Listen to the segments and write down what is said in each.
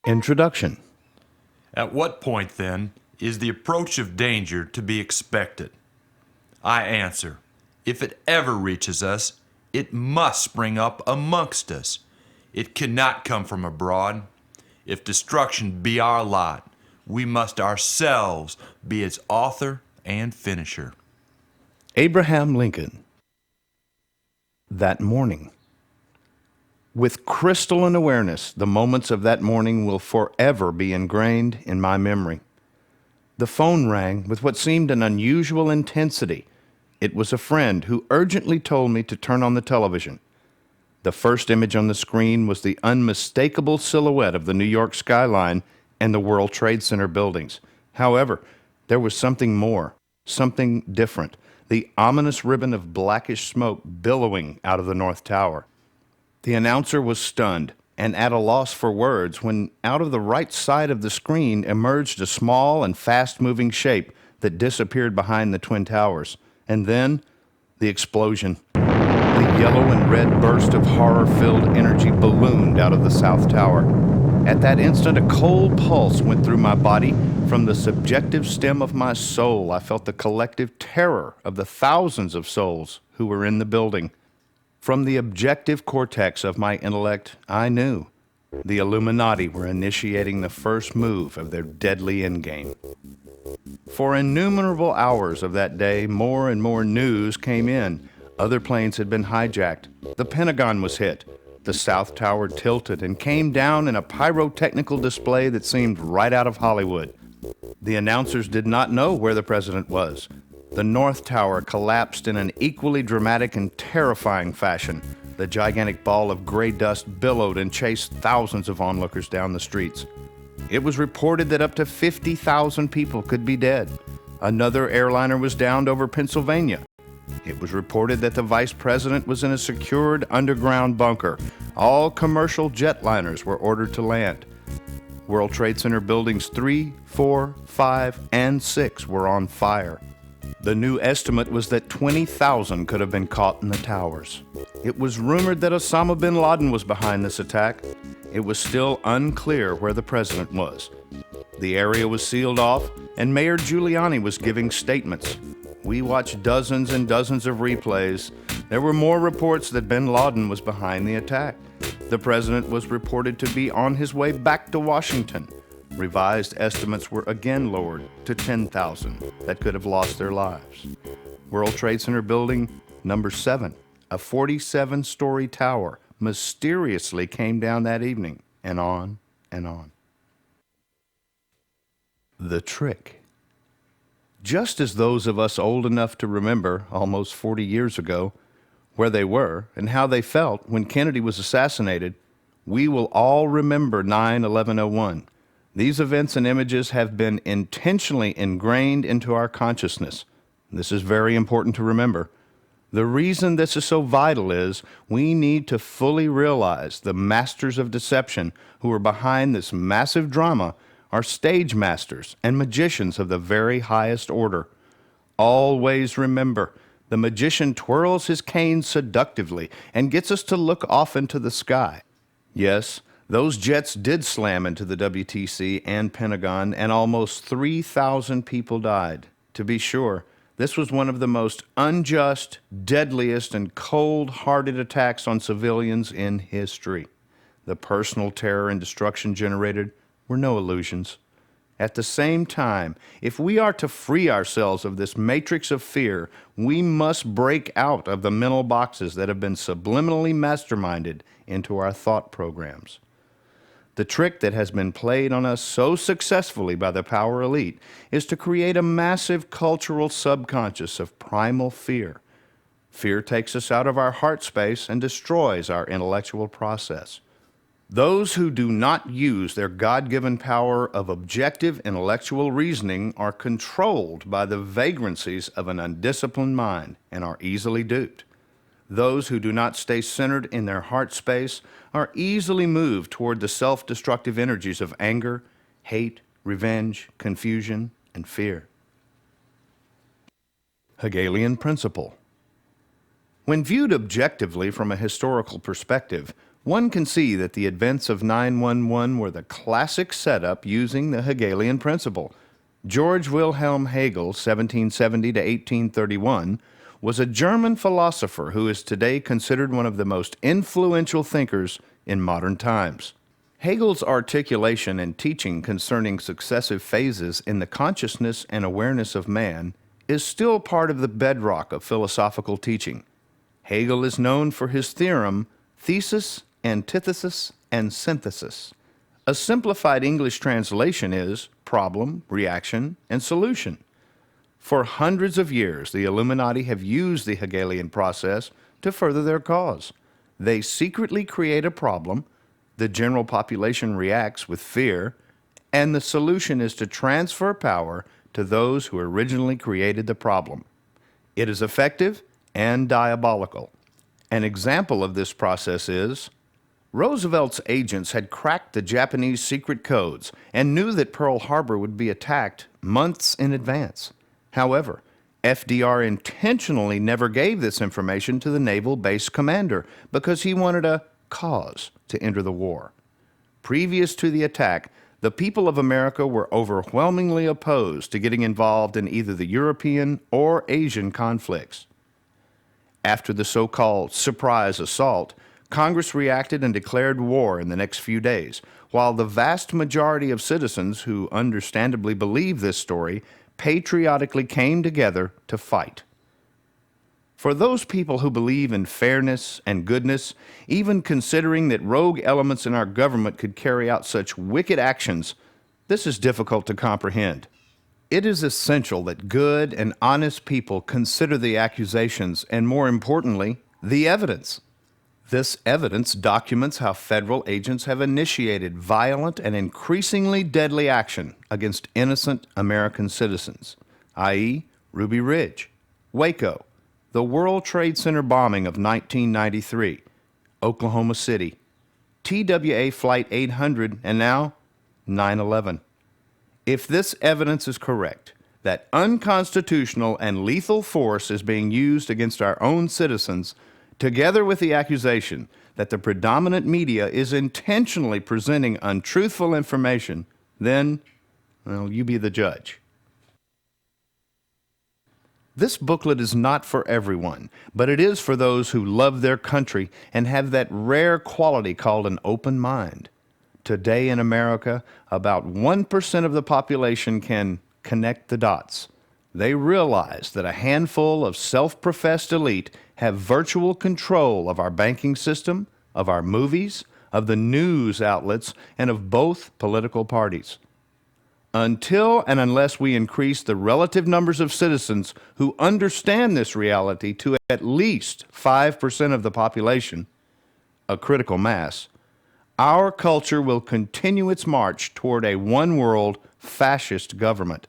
Introduction. At what point, then, is the approach of danger to be expected? I answer, if it ever reaches us, it must spring up amongst us. It cannot come from abroad. If destruction be our lot, we must ourselves be its author and finisher. Abraham Lincoln. That morning. With crystalline awareness, the moments of that morning will forever be ingrained in my memory. The phone rang with what seemed an unusual intensity. It was a friend who urgently told me to turn on the television. The first image on the screen was the unmistakable silhouette of the New York skyline and the World Trade Center buildings. However, there was something more, something different, the ominous ribbon of blackish smoke billowing out of the North Tower. The announcer was stunned and at a loss for words when out of the right side of the screen emerged a small and fast-moving shape that disappeared behind the Twin Towers. And then The explosion. The yellow and red burst of horror-filled energy ballooned out of the South Tower. At that instant, a cold pulse went through my body. From the subjective stem of my soul, I felt the collective terror of the thousands of souls who were in the building. From the objective cortex of my intellect, I knew the Illuminati were initiating the first move of their deadly endgame. For innumerable hours of that day, more and more news came in. Other planes had been hijacked. The Pentagon was hit. The South Tower tilted and came down in a pyrotechnical display that seemed right out of Hollywood. The announcers did not know where the president was. The North Tower collapsed in an equally dramatic and terrifying fashion. The gigantic ball of gray dust billowed and chased thousands of onlookers down the streets. It was reported that up to 50,000 people could be dead. Another airliner was downed over Pennsylvania. It was reported that the vice president was in a secured underground bunker. All commercial jetliners were ordered to land. World Trade Center buildings 3, 4, 5, and 6 were on fire. The new estimate was that 20,000 could have been caught in the towers. It was rumored that Osama bin Laden was behind this attack. It was still unclear where the president was. The area was sealed off, and Mayor Giuliani was giving statements. We watched dozens and dozens of replays. There were more reports that bin Laden was behind the attack. The president was reported to be on his way back to Washington. Revised estimates were again lowered to 10,000 that could have lost their lives. World Trade Center building number 7, a 47-story tower, mysteriously came down that evening, and on and on. The trick. Just as those of us old enough to remember, almost 40 years ago, where they were and how they felt when Kennedy was assassinated, we will all remember 9/11/01. These events and images have been intentionally ingrained into our consciousness. This is very important to remember. The reason this is so vital is we need to fully realize the masters of deception who are behind this massive drama are stage masters and magicians of the very highest order. Always remember, the magician twirls his cane seductively and gets us to look off into the sky. Yes, those jets did slam into the WTC and Pentagon, and almost 3,000 people died. To be sure, this was one of the most unjust, deadliest, and cold-hearted attacks on civilians in history. The personal terror and destruction generated were no illusions. At the same time, if we are to free ourselves of this matrix of fear, we must break out of the mental boxes that have been subliminally masterminded into our thought programs. The trick that has been played on us so successfully by the power elite is to create a massive cultural subconscious of primal fear. Fear takes us out of our heart space and destroys our intellectual process. Those who do not use their God-given power of objective intellectual reasoning are controlled by the vagrancies of an undisciplined mind and are easily duped. Those who do not stay centered in their heart space are easily moved toward the self-destructive energies of anger, hate, revenge, confusion, and fear. Hegelian principle. When viewed objectively from a historical perspective, one can see that the events of 9/11 were the classic setup using the Hegelian principle. George Wilhelm Hegel, 1770 to 1831, was a German philosopher who is today considered one of the most influential thinkers in modern times. Hegel's articulation and teaching concerning successive phases in the consciousness and awareness of man is still part of the bedrock of philosophical teaching. Hegel is known for his theorem, thesis, antithesis, and synthesis. A simplified English translation is problem, reaction, and solution. For hundreds of years, the Illuminati have used the Hegelian process to further their cause. They secretly create a problem, the general population reacts with fear, and the solution is to transfer power to those who originally created the problem. It is effective and diabolical. An example of this process is Roosevelt's agents had cracked the Japanese secret codes and knew that Pearl Harbor would be attacked months in advance. However, FDR intentionally never gave this information to the naval base commander because he wanted a cause to enter the war. Previous to the attack, the people of America were overwhelmingly opposed to getting involved in either the European or Asian conflicts. After the so-called surprise assault, Congress reacted and declared war in the next few days, while the vast majority of citizens who understandably believe this story patriotically came together to fight. For those people who believe in fairness and goodness, even considering that rogue elements in our government could carry out such wicked actions, this is difficult to comprehend. It is essential that good and honest people consider the accusations and, more importantly, the evidence. This evidence documents how federal agents have initiated violent and increasingly deadly action against innocent American citizens, i.e., Ruby Ridge, Waco, the World Trade Center bombing of 1993, Oklahoma City, TWA Flight 800, and now 9/11. If this evidence is correct, that unconstitutional and lethal force is being used against our own citizens, together with the accusation that the predominant media is intentionally presenting untruthful information, then, well, you be the judge. This booklet is not for everyone, but it is for those who love their country and have that rare quality called an open mind. Today in America, about 1% of the population can connect the dots. They realize that a handful of self-professed elite have virtual control of our banking system, of our movies, of the news outlets, and of both political parties. Until and unless we increase the relative numbers of citizens who understand this reality to at least 5% of the population, a critical mass, our culture will continue its march toward a one-world fascist government.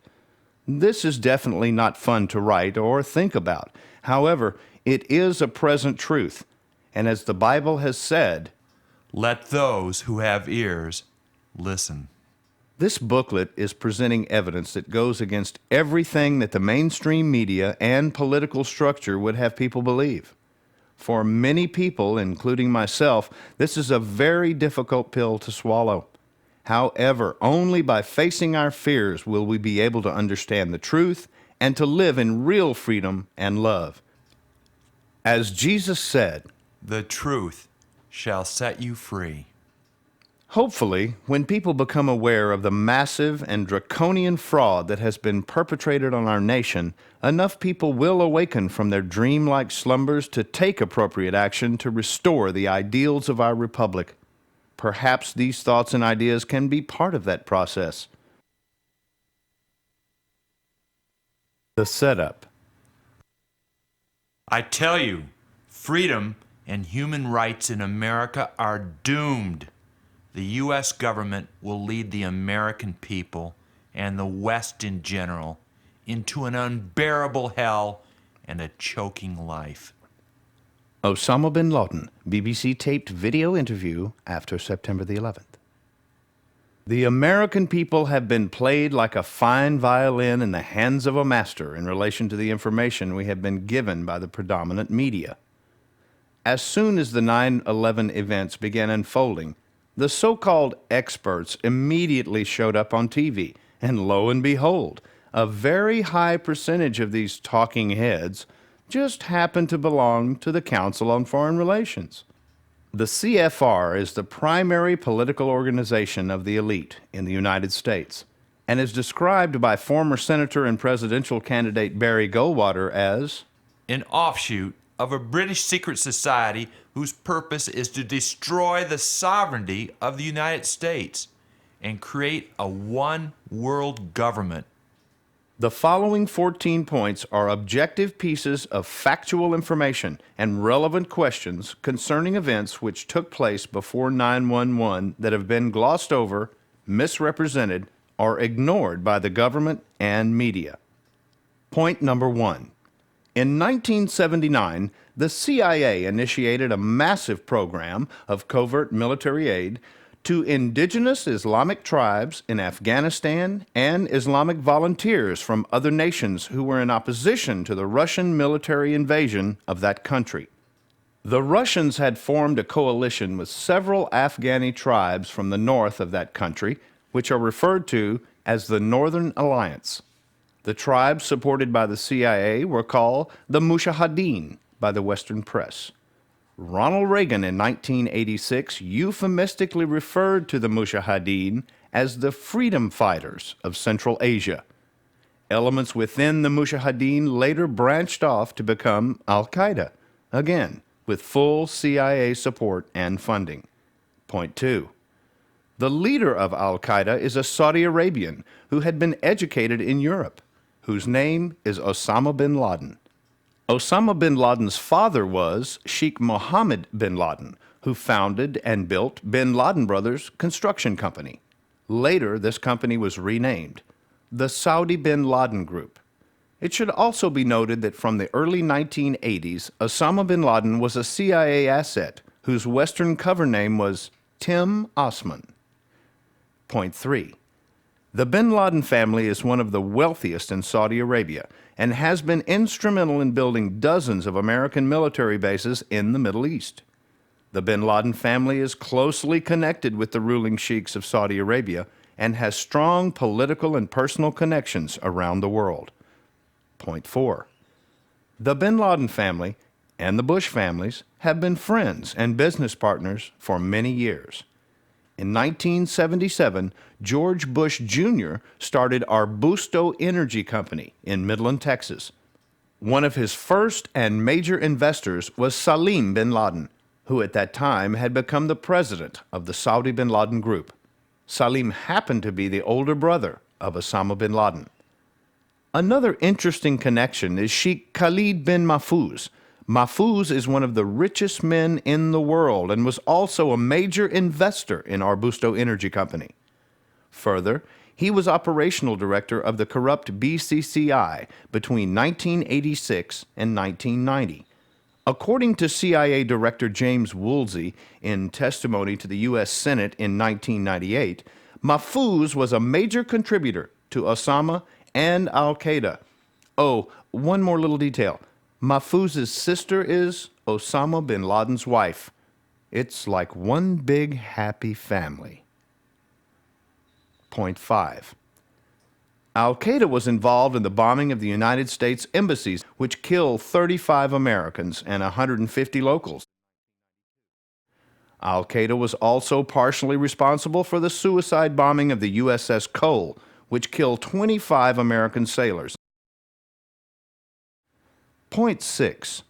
This is definitely not fun to write or think about. However, it is a present truth, and as the Bible has said, let those who have ears listen. This booklet is presenting evidence that goes against everything that the mainstream media and political structure would have people believe. For many people, including myself, this is a very difficult pill to swallow. However, only by facing our fears will we be able to understand the truth and to live in real freedom and love. As Jesus said, "The truth shall set you free." Hopefully, when people become aware of the massive and draconian fraud that has been perpetrated on our nation, enough people will awaken from their dreamlike slumbers to take appropriate action to restore the ideals of our republic. Perhaps these thoughts and ideas can be part of that process. The setup. I tell you, freedom and human rights in America are doomed. The U.S. government will lead the American people and the West in general into an unbearable hell and a choking life. Osama bin Laden, BBC taped video interview after September the 11th. The American people have been played like a fine violin in the hands of a master in relation to the information we have been given by the predominant media. As soon as the 9/11 events began unfolding, the so-called experts immediately showed up on TV, and lo and behold, a very high percentage of these talking heads just happened to belong to the Council on Foreign Relations. The CFR is the primary political organization of the elite in the United States and is described by former Senator and presidential candidate Barry Goldwater as an offshoot of a British secret society whose purpose is to destroy the sovereignty of the United States and create a one-world government. The following 14 points are objective pieces of factual information and relevant questions concerning events which took place before 9/11 that have been glossed over, misrepresented, or ignored by the government and media. Point number 1. In 1979, the CIA initiated a massive program of covert military aid to indigenous Islamic tribes in Afghanistan and Islamic volunteers from other nations who were in opposition to the Russian military invasion of that country. The Russians had formed a coalition with several Afghani tribes from the north of that country, which are referred to as the Northern Alliance. The tribes supported by the CIA were called the Mujahideen by the Western press. Ronald Reagan in 1986 euphemistically referred to the Mujahideen as the freedom fighters of Central Asia. Elements within the Mujahideen later branched off to become Al-Qaeda, again, with full CIA support and funding. Point 2. The leader of Al-Qaeda is a Saudi Arabian who had been educated in Europe, whose name is Osama bin Laden. Osama bin Laden's father was Sheikh Mohammed bin Laden, who founded and built Bin Laden Brothers Construction Company. Later, this company was renamed the Saudi Bin Laden Group. It should also be noted that from the early 1980s, Osama bin Laden was a CIA asset whose Western cover name was Tim Osman. Point 3. The bin Laden family is one of the wealthiest in Saudi Arabia and has been instrumental in building dozens of American military bases in the Middle East. The bin Laden family is closely connected with the ruling sheiks of Saudi Arabia and has strong political and personal connections around the world. Point 4. The bin Laden family and the Bush families have been friends and business partners for many years. In 1977, George Bush Jr. started Arbusto Energy Company in Midland, Texas. One of his first and major investors was Salim bin Laden, who at that time had become the president of the Saudi bin Laden Group. Salim happened to be the older brother of Osama bin Laden. Another interesting connection is Sheikh Khalid bin Mahfouz. Mahfouz is one of the richest men in the world and was also a major investor in Arbusto Energy Company. Further, he was operational director of the corrupt BCCI between 1986 and 1990. According to CIA Director James Woolsey in testimony to the U.S. Senate in 1998, Mahfouz was a major contributor to Osama and Al-Qaeda. Oh, one more little detail. Mahfouz's sister is Osama bin Laden's wife. It's like one big happy family. Point 5. Al-Qaeda was involved in the bombing of the United States embassies, which killed 35 Americans and 150 locals. Al-Qaeda was also partially responsible for the suicide bombing of the USS Cole, which killed 25 American sailors. Point 6.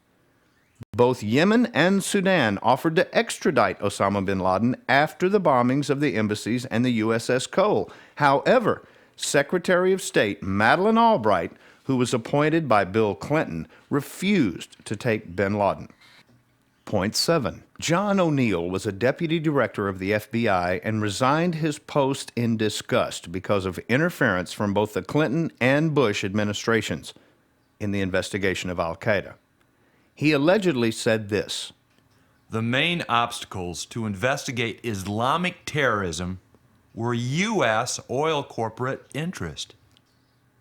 Both Yemen and Sudan offered to extradite Osama bin Laden after the bombings of the embassies and the USS Cole. However, Secretary of State Madeleine Albright, who was appointed by Bill Clinton, refused to take bin Laden. Point 7. John O'Neill was a deputy director of the FBI and resigned his post in disgust because of interference from both the Clinton and Bush administrations in the investigation of Al-Qaeda. He allegedly said this: The main obstacles to investigate Islamic terrorism were U.S. oil corporate interest.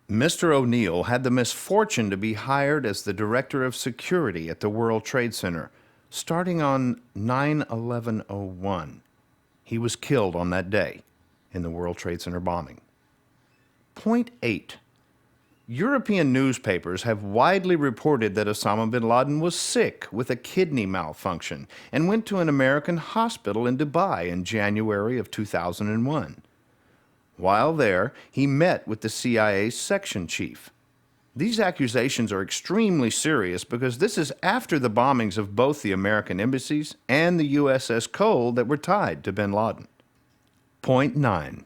Mr. O'Neill had the misfortune to be hired as the director of security at the World Trade Center starting on 9/11/01. He was killed on that day in the World Trade Center bombing. Point 8. European newspapers have widely reported that Osama bin Laden was sick with a kidney malfunction and went to an American hospital in Dubai in January of 2001. While there, he met with the CIA's section chief. These accusations are extremely serious because this is after the bombings of both the American embassies and the USS Cole that were tied to bin Laden. Point 9.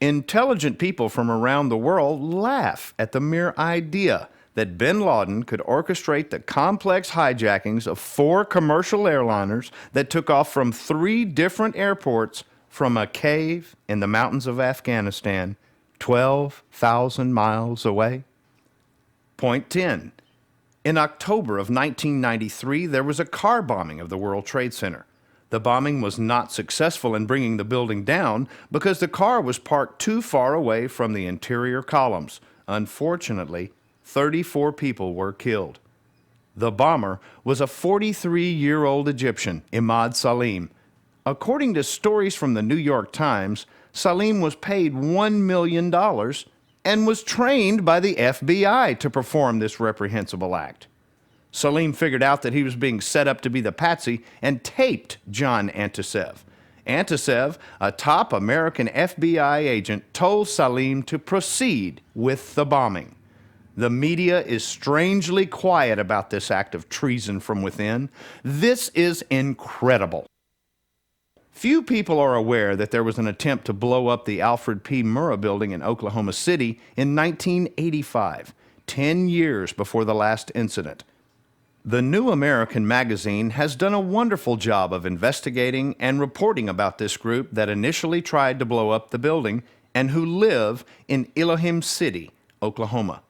Intelligent people from around the world laugh at the mere idea that bin Laden could orchestrate the complex hijackings of 4 commercial airliners that took off from 3 different airports from a cave in the mountains of Afghanistan, 12,000 miles away. Point 10. In October of 1993, there was a car bombing of the World Trade Center. The bombing was not successful in bringing the building down because the car was parked too far away from the interior columns. Unfortunately, 34 people were killed. The bomber was a 43-year-old Egyptian, Imad Salim. According to stories from the New York Times, Salim was paid $1 million and was trained by the FBI to perform this reprehensible act. Salim figured out that he was being set up to be the patsy and taped John Antisev. Antisev, a top American FBI agent, told Salim to proceed with the bombing. The media is strangely quiet about this act of treason from within. This is incredible. Few people are aware that there was an attempt to blow up the Alfred P. Murrah building in Oklahoma City in 1985, 10 years before the last incident. The New American magazine has done a wonderful job of investigating and reporting about this group that initially tried to blow up the building and who live in Elohim City, Oklahoma.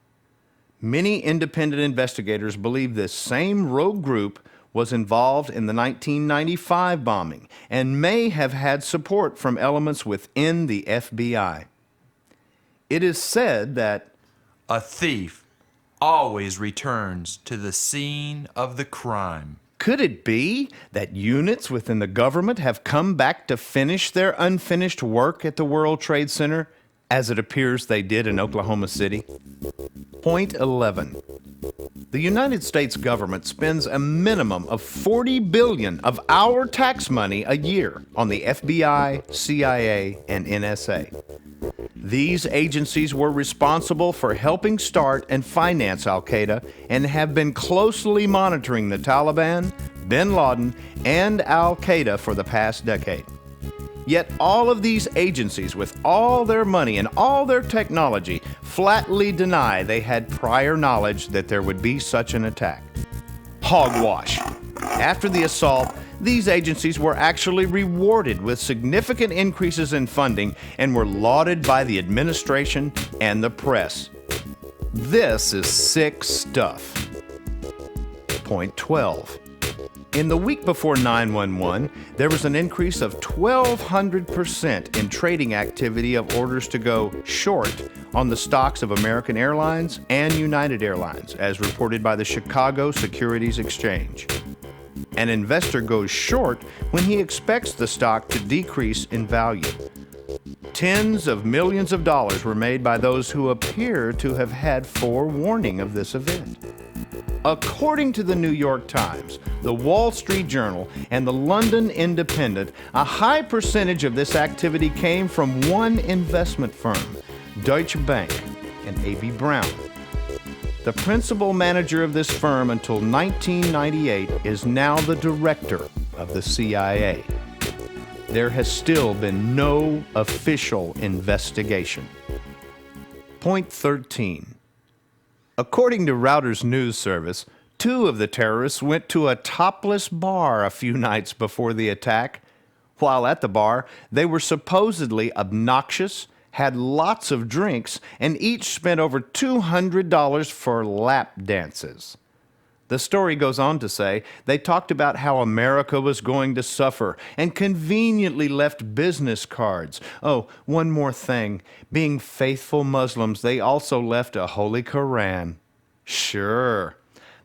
Many independent investigators believe this same rogue group was involved in the 1995 bombing and may have had support from elements within the FBI. It is said that A thief always returns to the scene of the crime. could it be that units within the government have come back to finish their unfinished work at the World Trade Center, as it appears they did in Oklahoma City? Point 11. The United States government spends a minimum of $40 billion of our tax money a year on the FBI, CIA, and NSA. These agencies were responsible for helping start and finance al-Qaeda and have been closely monitoring the Taliban, bin Laden, and al-Qaeda for the past decade. Yet all of these agencies, with all their money and all their technology, flatly deny they had prior knowledge that there would be such an attack. Hogwash. After the assault, these agencies were actually rewarded with significant increases in funding and were lauded by the administration and the press. This is sick stuff. Point 12. In the week before 9/11, there was an increase of 1,200% in trading activity of orders to go short on the stocks of American Airlines and United Airlines, as reported by the Chicago Securities Exchange. An investor goes short when he expects the stock to decrease in value. Tens of millions of dollars were made by those who appear to have had forewarning of this event. According to the New York Times, the Wall Street Journal, and the London Independent, a high percentage of this activity came from one investment firm, Deutsche Bank and A.B. Brown. The principal manager of this firm until 1998 is now the director of the CIA. There has still been no official investigation. Point 13. According to Reuters News Service, 2 of the terrorists went to a topless bar a few nights before the attack. While at the bar, they were supposedly obnoxious, had lots of drinks, and each spent over $200 for lap dances. The story goes on to say they talked about how America was going to suffer and conveniently left business cards. Oh, one more thing. Being faithful Muslims, they also left a Holy Koran. Sure.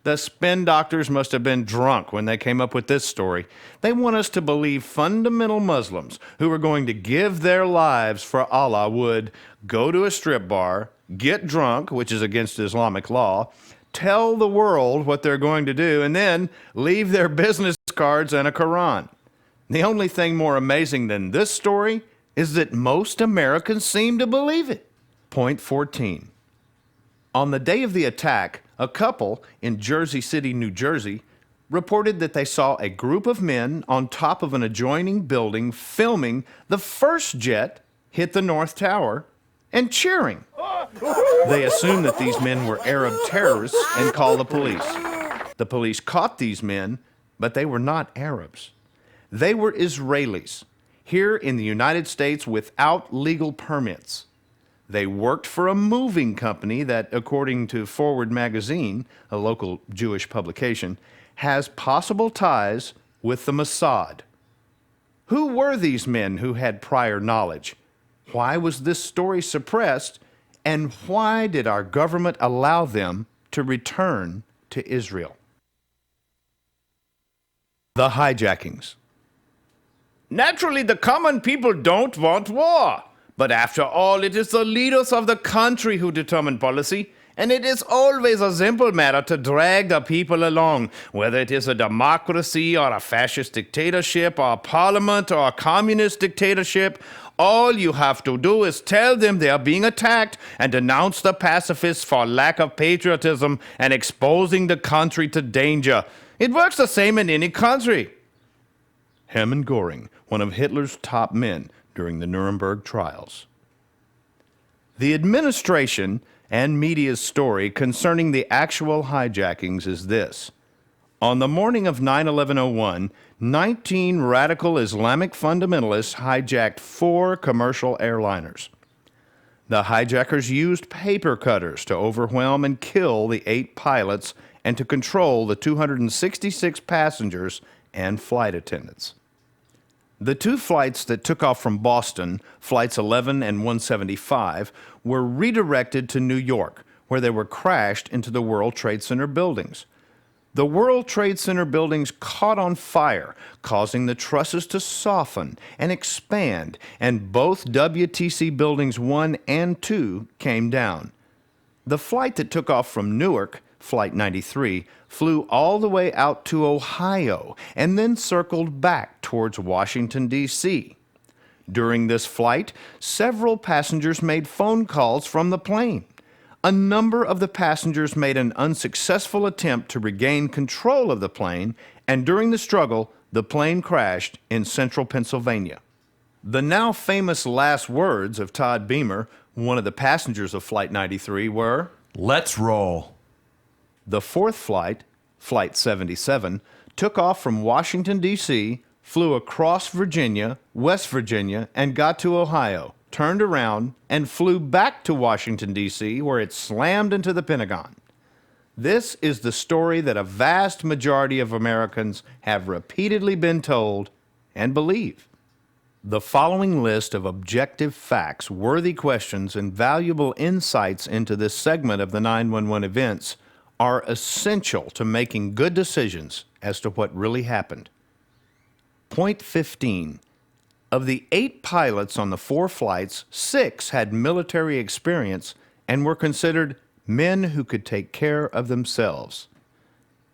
The spin doctors must have been drunk when they came up with this story. They want us to believe fundamental Muslims who are going to give their lives for Allah would go to a strip bar, get drunk, which is against Islamic law, tell the world what they're going to do, and then leave their business cards and a Quran. The only thing more amazing than this story is that most Americans seem to believe it. Point 14. On the day of the attack, a couple in Jersey City, New Jersey, reported that they saw a group of men on top of an adjoining building filming the first jet hit the North Tower and cheering. They assumed that these men were Arab terrorists and called the police. The police caught these men, but they were not Arabs. They were Israelis, here in the United States without legal permits. They worked for a moving company that, according to Forward Magazine, a local Jewish publication, has possible ties with the Mossad. Who were these men who had prior knowledge? Why was this story suppressed? And why did our government allow them to return to Israel? The hijackings. Naturally, the common people don't want war. But after all, it is the leaders of the country who determine policy, and it is always a simple matter to drag the people along, whether it is a democracy or a fascist dictatorship or a parliament or a communist dictatorship. All you have to do is tell them they are being attacked and denounce the pacifists for lack of patriotism and exposing the country to danger. It works the same in any country. Hermann Göring, one of Hitler's top men during the Nuremberg trials. The administration and media's story concerning the actual hijackings is this. On the morning of 9/11/01, 19 radical Islamic fundamentalists hijacked 4 commercial airliners. The hijackers used paper cutters to overwhelm and kill the 8 pilots and to control the 266 passengers and flight attendants. The 2 flights that took off from Boston, Flights 11 and 175, were redirected to New York, where they were crashed into the World Trade Center buildings. The World Trade Center buildings caught on fire, causing the trusses to soften and expand, and both WTC buildings 1 and 2 came down. The flight that took off from Newark, Flight 93, flew all the way out to Ohio and then circled back towards Washington, D.C. During this flight, several passengers made phone calls from the plane. A number of the passengers made an unsuccessful attempt to regain control of the plane, and during the struggle, the plane crashed in central Pennsylvania. The now famous last words of Todd Beamer, one of the passengers of Flight 93, were, "Let's roll." The 4th flight, Flight 77, took off from Washington, D.C., flew across Virginia, West Virginia, and got to Ohio, turned around, and flew back to Washington, D.C., where it slammed into the Pentagon. This is the story that a vast majority of Americans have repeatedly been told and believe. The following list of objective facts, worthy questions, and valuable insights into this segment of the 911 events are essential to making good decisions as to what really happened. Point 15. Of the 8 pilots on the 4 flights, 6 had military experience and were considered men who could take care of themselves.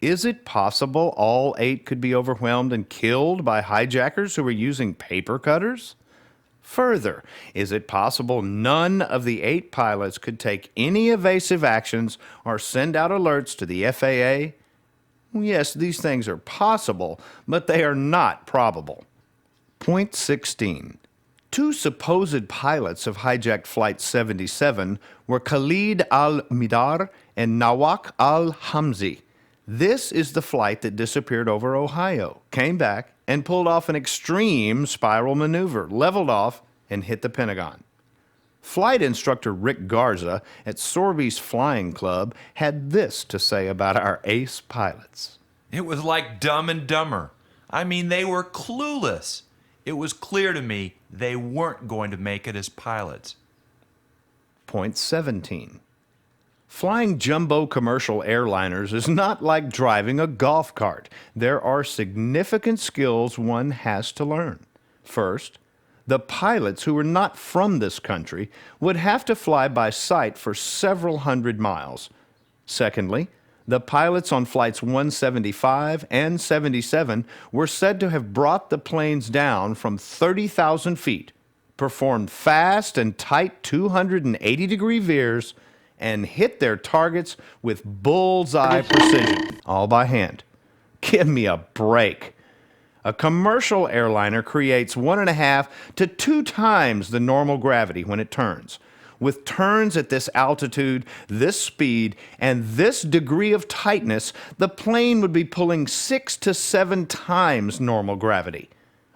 Is it possible all 8 could be overwhelmed and killed by hijackers who were using paper cutters? Further, is it possible none of the 8 pilots could take any evasive actions or send out alerts to the FAA? Yes, these things are possible, but they are not probable. Point 16. 2 supposed pilots of hijacked Flight 77 were Khalid al-Midar and Nawak al-Hamzi. This is the flight that disappeared over Ohio, came back, and pulled off an extreme spiral maneuver, leveled off, and hit the Pentagon. Flight instructor Rick Garza at Sorby's Flying Club had this to say about our ace pilots. It was like Dumb and Dumber. I mean, they were clueless. It was clear to me they weren't going to make it as pilots. Point 17. Flying jumbo commercial airliners is not like driving a golf cart. There are significant skills one has to learn. First, the pilots who were not from this country would have to fly by sight for several hundred miles. Secondly, the pilots on Flights 175 and 77 were said to have brought the planes down from 30,000 feet, performed fast and tight 280-degree veers, and hit their targets with bullseye precision, all by hand. Give me a break. A commercial airliner creates 1.5 to 2 times the normal gravity when it turns. With turns at this altitude, this speed, and this degree of tightness, the plane would be pulling 6 to 7 times normal gravity.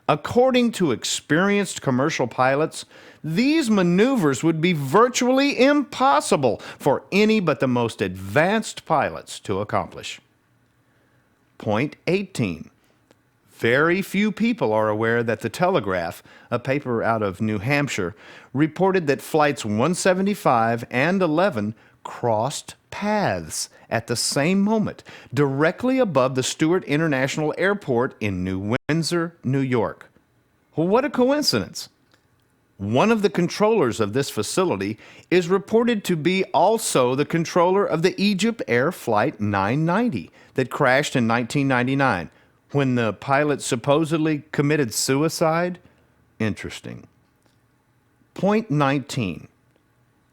According to experienced commercial pilots, these maneuvers would be virtually impossible for any but the most advanced pilots to accomplish. Point 18. Very few people are aware that the Telegraph, a paper out of New Hampshire, reported that flights 175 and 11 crossed paths at the same moment, directly above the Stewart International Airport in New Windsor, New York. Well, what a coincidence! One of the controllers of this facility is reported to be also the controller of the Egypt Air Flight 990 that crashed in 1999 when the pilot supposedly committed suicide. Interesting. Point 19.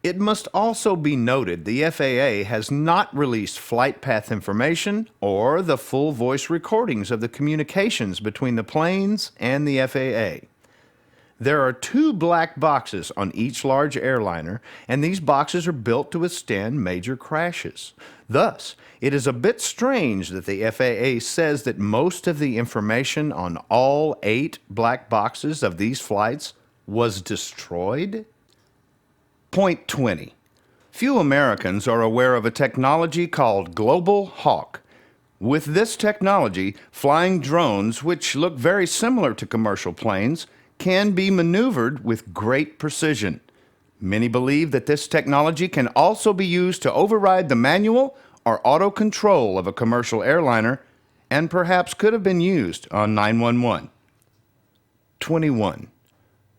It must also be noted the FAA has not released flight path information or the full voice recordings of the communications between the planes and the FAA. There are 2 black boxes on each large airliner, and these boxes are built to withstand major crashes. Thus, it is a bit strange that the FAA says that most of the information on all 8 black boxes of these flights was destroyed. Point 20. Few Americans are aware of a technology called Global Hawk. With this technology, flying drones, which look very similar to commercial planes, can be maneuvered with great precision. Many believe that this technology can also be used to override the manual or auto control of a commercial airliner and perhaps could have been used on 911. 21.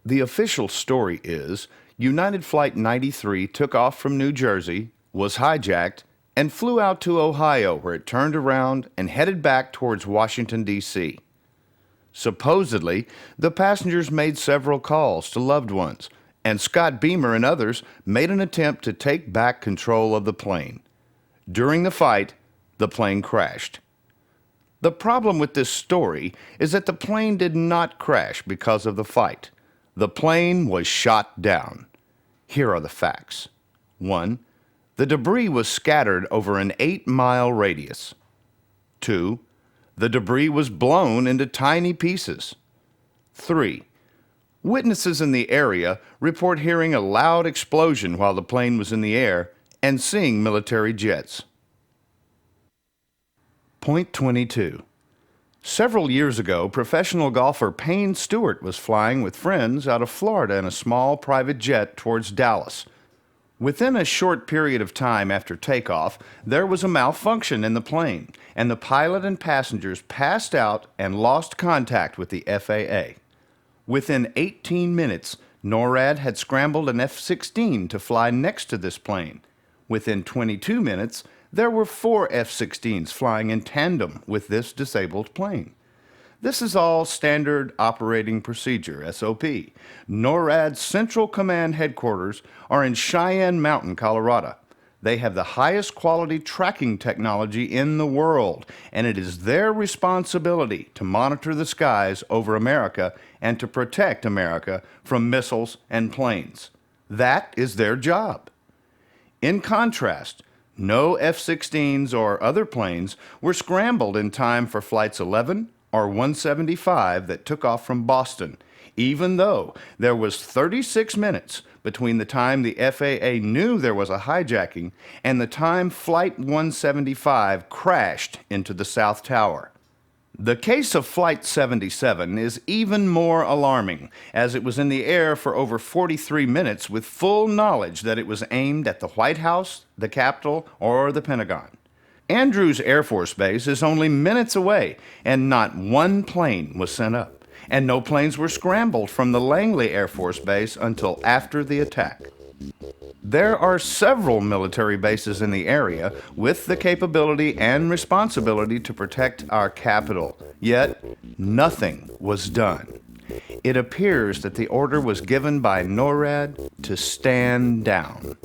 The official story is United Flight 93 took off from New Jersey, was hijacked, and flew out to Ohio, where it turned around and headed back towards Washington, D.C. Supposedly, the passengers made several calls to loved ones, and Scott Beamer and others made an attempt to take back control of the plane. During the fight, the plane crashed. The problem with this story is that the plane did not crash because of the fight. The plane was shot down. Here are the facts. 1. The debris was scattered over an 8-mile radius. 2. The debris was blown into tiny pieces. 3. Witnesses in the area report hearing a loud explosion while the plane was in the air and seeing military jets. Point 22. Several years ago, professional golfer Payne Stewart was flying with friends out of Florida in a small private jet towards Dallas. Within a short period of time after takeoff, there was a malfunction in the plane, and the pilot and passengers passed out and lost contact with the FAA. Within 18 minutes, NORAD had scrambled an F-16 to fly next to this plane. Within 22 minutes, there were 4 F-16s flying in tandem with this disabled plane. This is all standard operating procedure, SOP. NORAD's Central Command headquarters are in Cheyenne Mountain, Colorado. They have the highest quality tracking technology in the world, and it is their responsibility to monitor the skies over America and to protect America from missiles and planes. That is their job. In contrast, no F-16s or other planes were scrambled in time for Flights 11 or 175 that took off from Boston, even though there was 36 minutes between the time the FAA knew there was a hijacking and the time Flight 175 crashed into the South Tower. The case of Flight 77 is even more alarming, as it was in the air for over 43 minutes with full knowledge that it was aimed at the White House, the Capitol, or the Pentagon. Andrews Air Force Base is only minutes away, and not one plane was sent up, and no planes were scrambled from the Langley Air Force Base until after the attack. There are several military bases in the area with the capability and responsibility to protect our capital, yet nothing was done. It appears that the order was given by NORAD to stand down.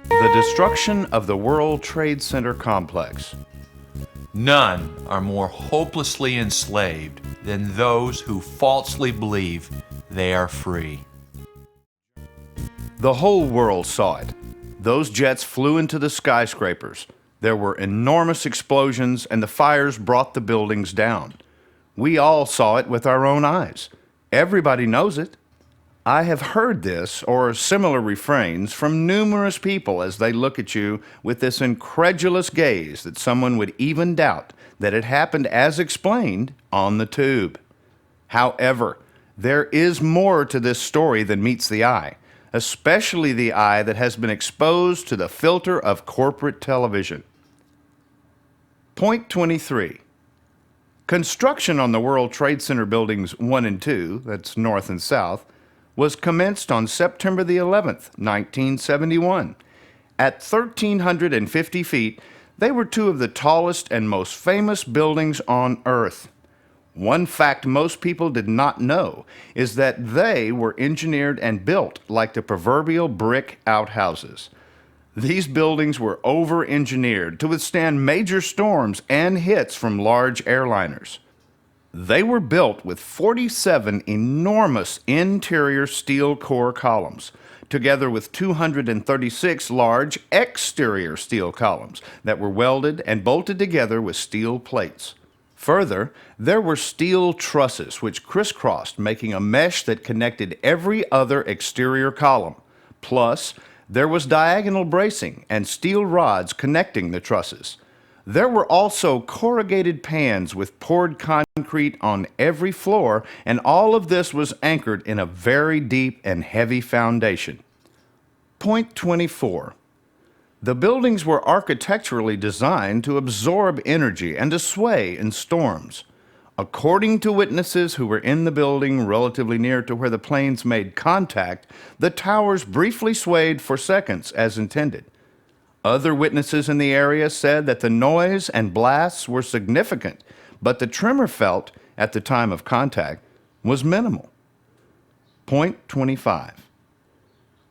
The destruction of the World Trade Center complex. None are more hopelessly enslaved than those who falsely believe they are free. The whole world saw it. Those jets flew into the skyscrapers. There were enormous explosions, and the fires brought the buildings down. We all saw it with our own eyes. Everybody knows it. I have heard this or similar refrains from numerous people as they look at you with this incredulous gaze that someone would even doubt that it happened as explained on the tube. However, there is more to this story than meets the eye, especially the eye that has been exposed to the filter of corporate television. Point 23. Construction on the World Trade Center buildings 1 and 2, that's north and south, was commenced on September the 11th, 1971. At 1,350 feet, they were two of the tallest and most famous buildings on Earth. One fact most people did not know is that they were engineered and built like the proverbial brick outhouses. These buildings were over-engineered to withstand major storms and hits from large airliners. They were built with 47 enormous interior steel core columns, together with 236 large exterior steel columns that were welded and bolted together with steel plates. Further, there were steel trusses which crisscrossed, making a mesh that connected every other exterior column. Plus, there was diagonal bracing and steel rods connecting the trusses. There were also corrugated pans with poured concrete on every floor, and all of this was anchored in a very deep and heavy foundation. Point 24. The buildings were architecturally designed to absorb energy and to sway in storms. According to witnesses who were in the building relatively near to where the planes made contact, the towers briefly swayed for seconds as intended. Other witnesses in the area said that the noise and blasts were significant, but the tremor felt at the time of contact was minimal. Point 25.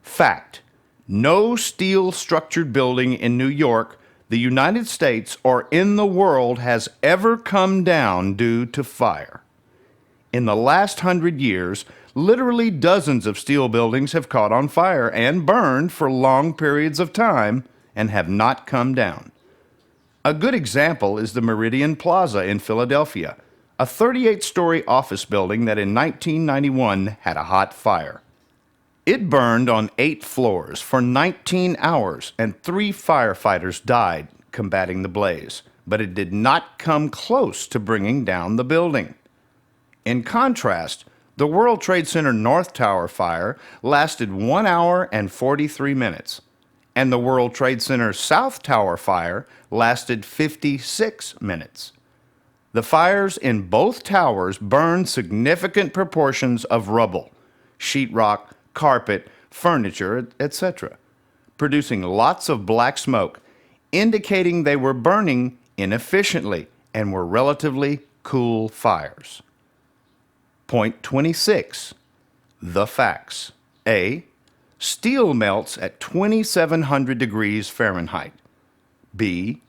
Fact: no steel-structured building in New York, the United States, or in the world has ever come down due to fire. In the last 100 years, literally dozens of steel buildings have caught on fire and burned for long periods of time and have not come down. A good example is the Meridian Plaza in Philadelphia, a 38-story office building that in 1991 had a hot fire. It burned on 8 floors for 19 hours, and 3 firefighters died combating the blaze, but it did not come close to bringing down the building. In contrast, the World Trade Center North Tower fire lasted 1 hour and 43 minutes, and the World Trade Center South Tower fire lasted 56 minutes. The fires in both towers burned significant proportions of rubble, sheetrock, carpet, furniture, etc., producing lots of black smoke, indicating they were burning inefficiently and were relatively cool fires. Point 26. The facts. A. Steel melts at 2,700 degrees Fahrenheit. B.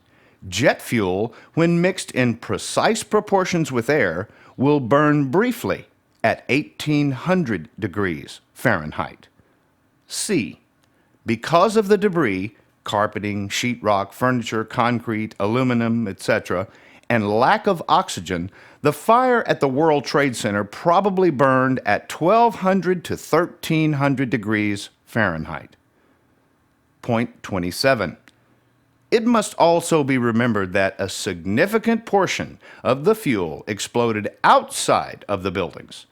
Jet fuel, when mixed in precise proportions with air, will burn briefly at 1,800 degrees Fahrenheit. C. Because of the debris, carpeting, sheetrock, furniture, concrete, aluminum, etc., and lack of oxygen, the fire at the World Trade Center probably burned at 1,200 to 1,300 degrees Fahrenheit. Point 27. It must also be remembered that a significant portion of the fuel exploded outside of the buildings.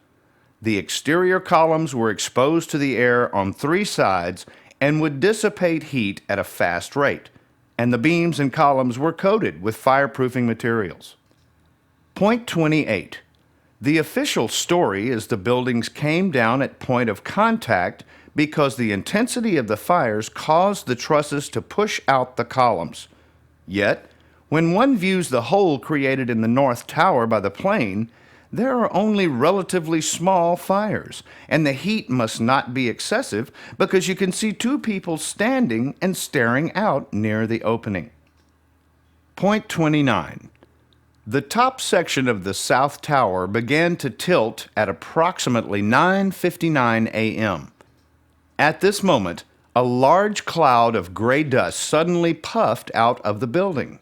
The exterior columns were exposed to the air on 3 sides and would dissipate heat at a fast rate, and the beams and columns were coated with fireproofing materials. Point 28. The official story is the buildings came down at point of contact because the intensity of the fires caused the trusses to push out the columns. Yet, when one views the hole created in the North Tower by the plane, there are only relatively small fires, and the heat must not be excessive because you can see 2 people standing and staring out near the opening. Point 29. The top section of the South Tower began to tilt at approximately 9:59 a.m. At this moment, a large cloud of gray dust suddenly puffed out of the building.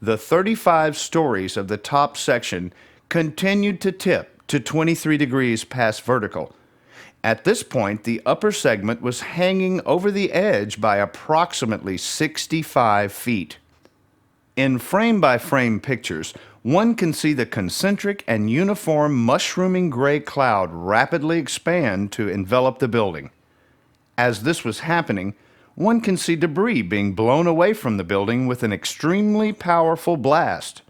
The 35 stories of the top section continued to tip to 23 degrees past vertical, At this point, the upper segment was hanging over the edge by approximately 65 feet. In frame-by-frame pictures, one can see the concentric and uniform mushrooming gray cloud rapidly expand to envelop the building. As this was happening, one can see debris being blown away from the building with an extremely powerful blast.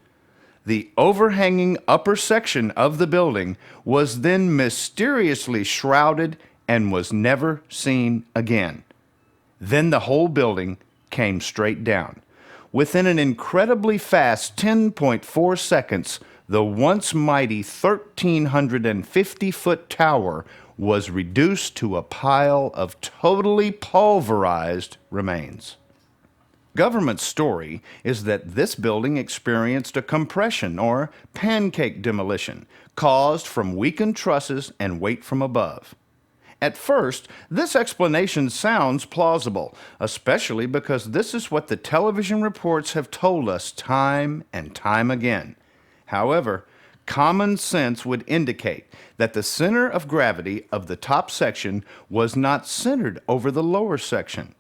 The overhanging upper section of the building was then mysteriously shrouded and was never seen again. Then the whole building came straight down. Within an incredibly fast 10.4 seconds, the once mighty 1,350-foot tower was reduced to a pile of totally pulverized remains. Government story is that this building experienced a compression or pancake demolition caused from weakened trusses and weight from above. At first, this explanation sounds plausible, especially because this is what the television reports have told us time and time again. However, common sense would indicate that the center of gravity of the top section was not centered over the lower section.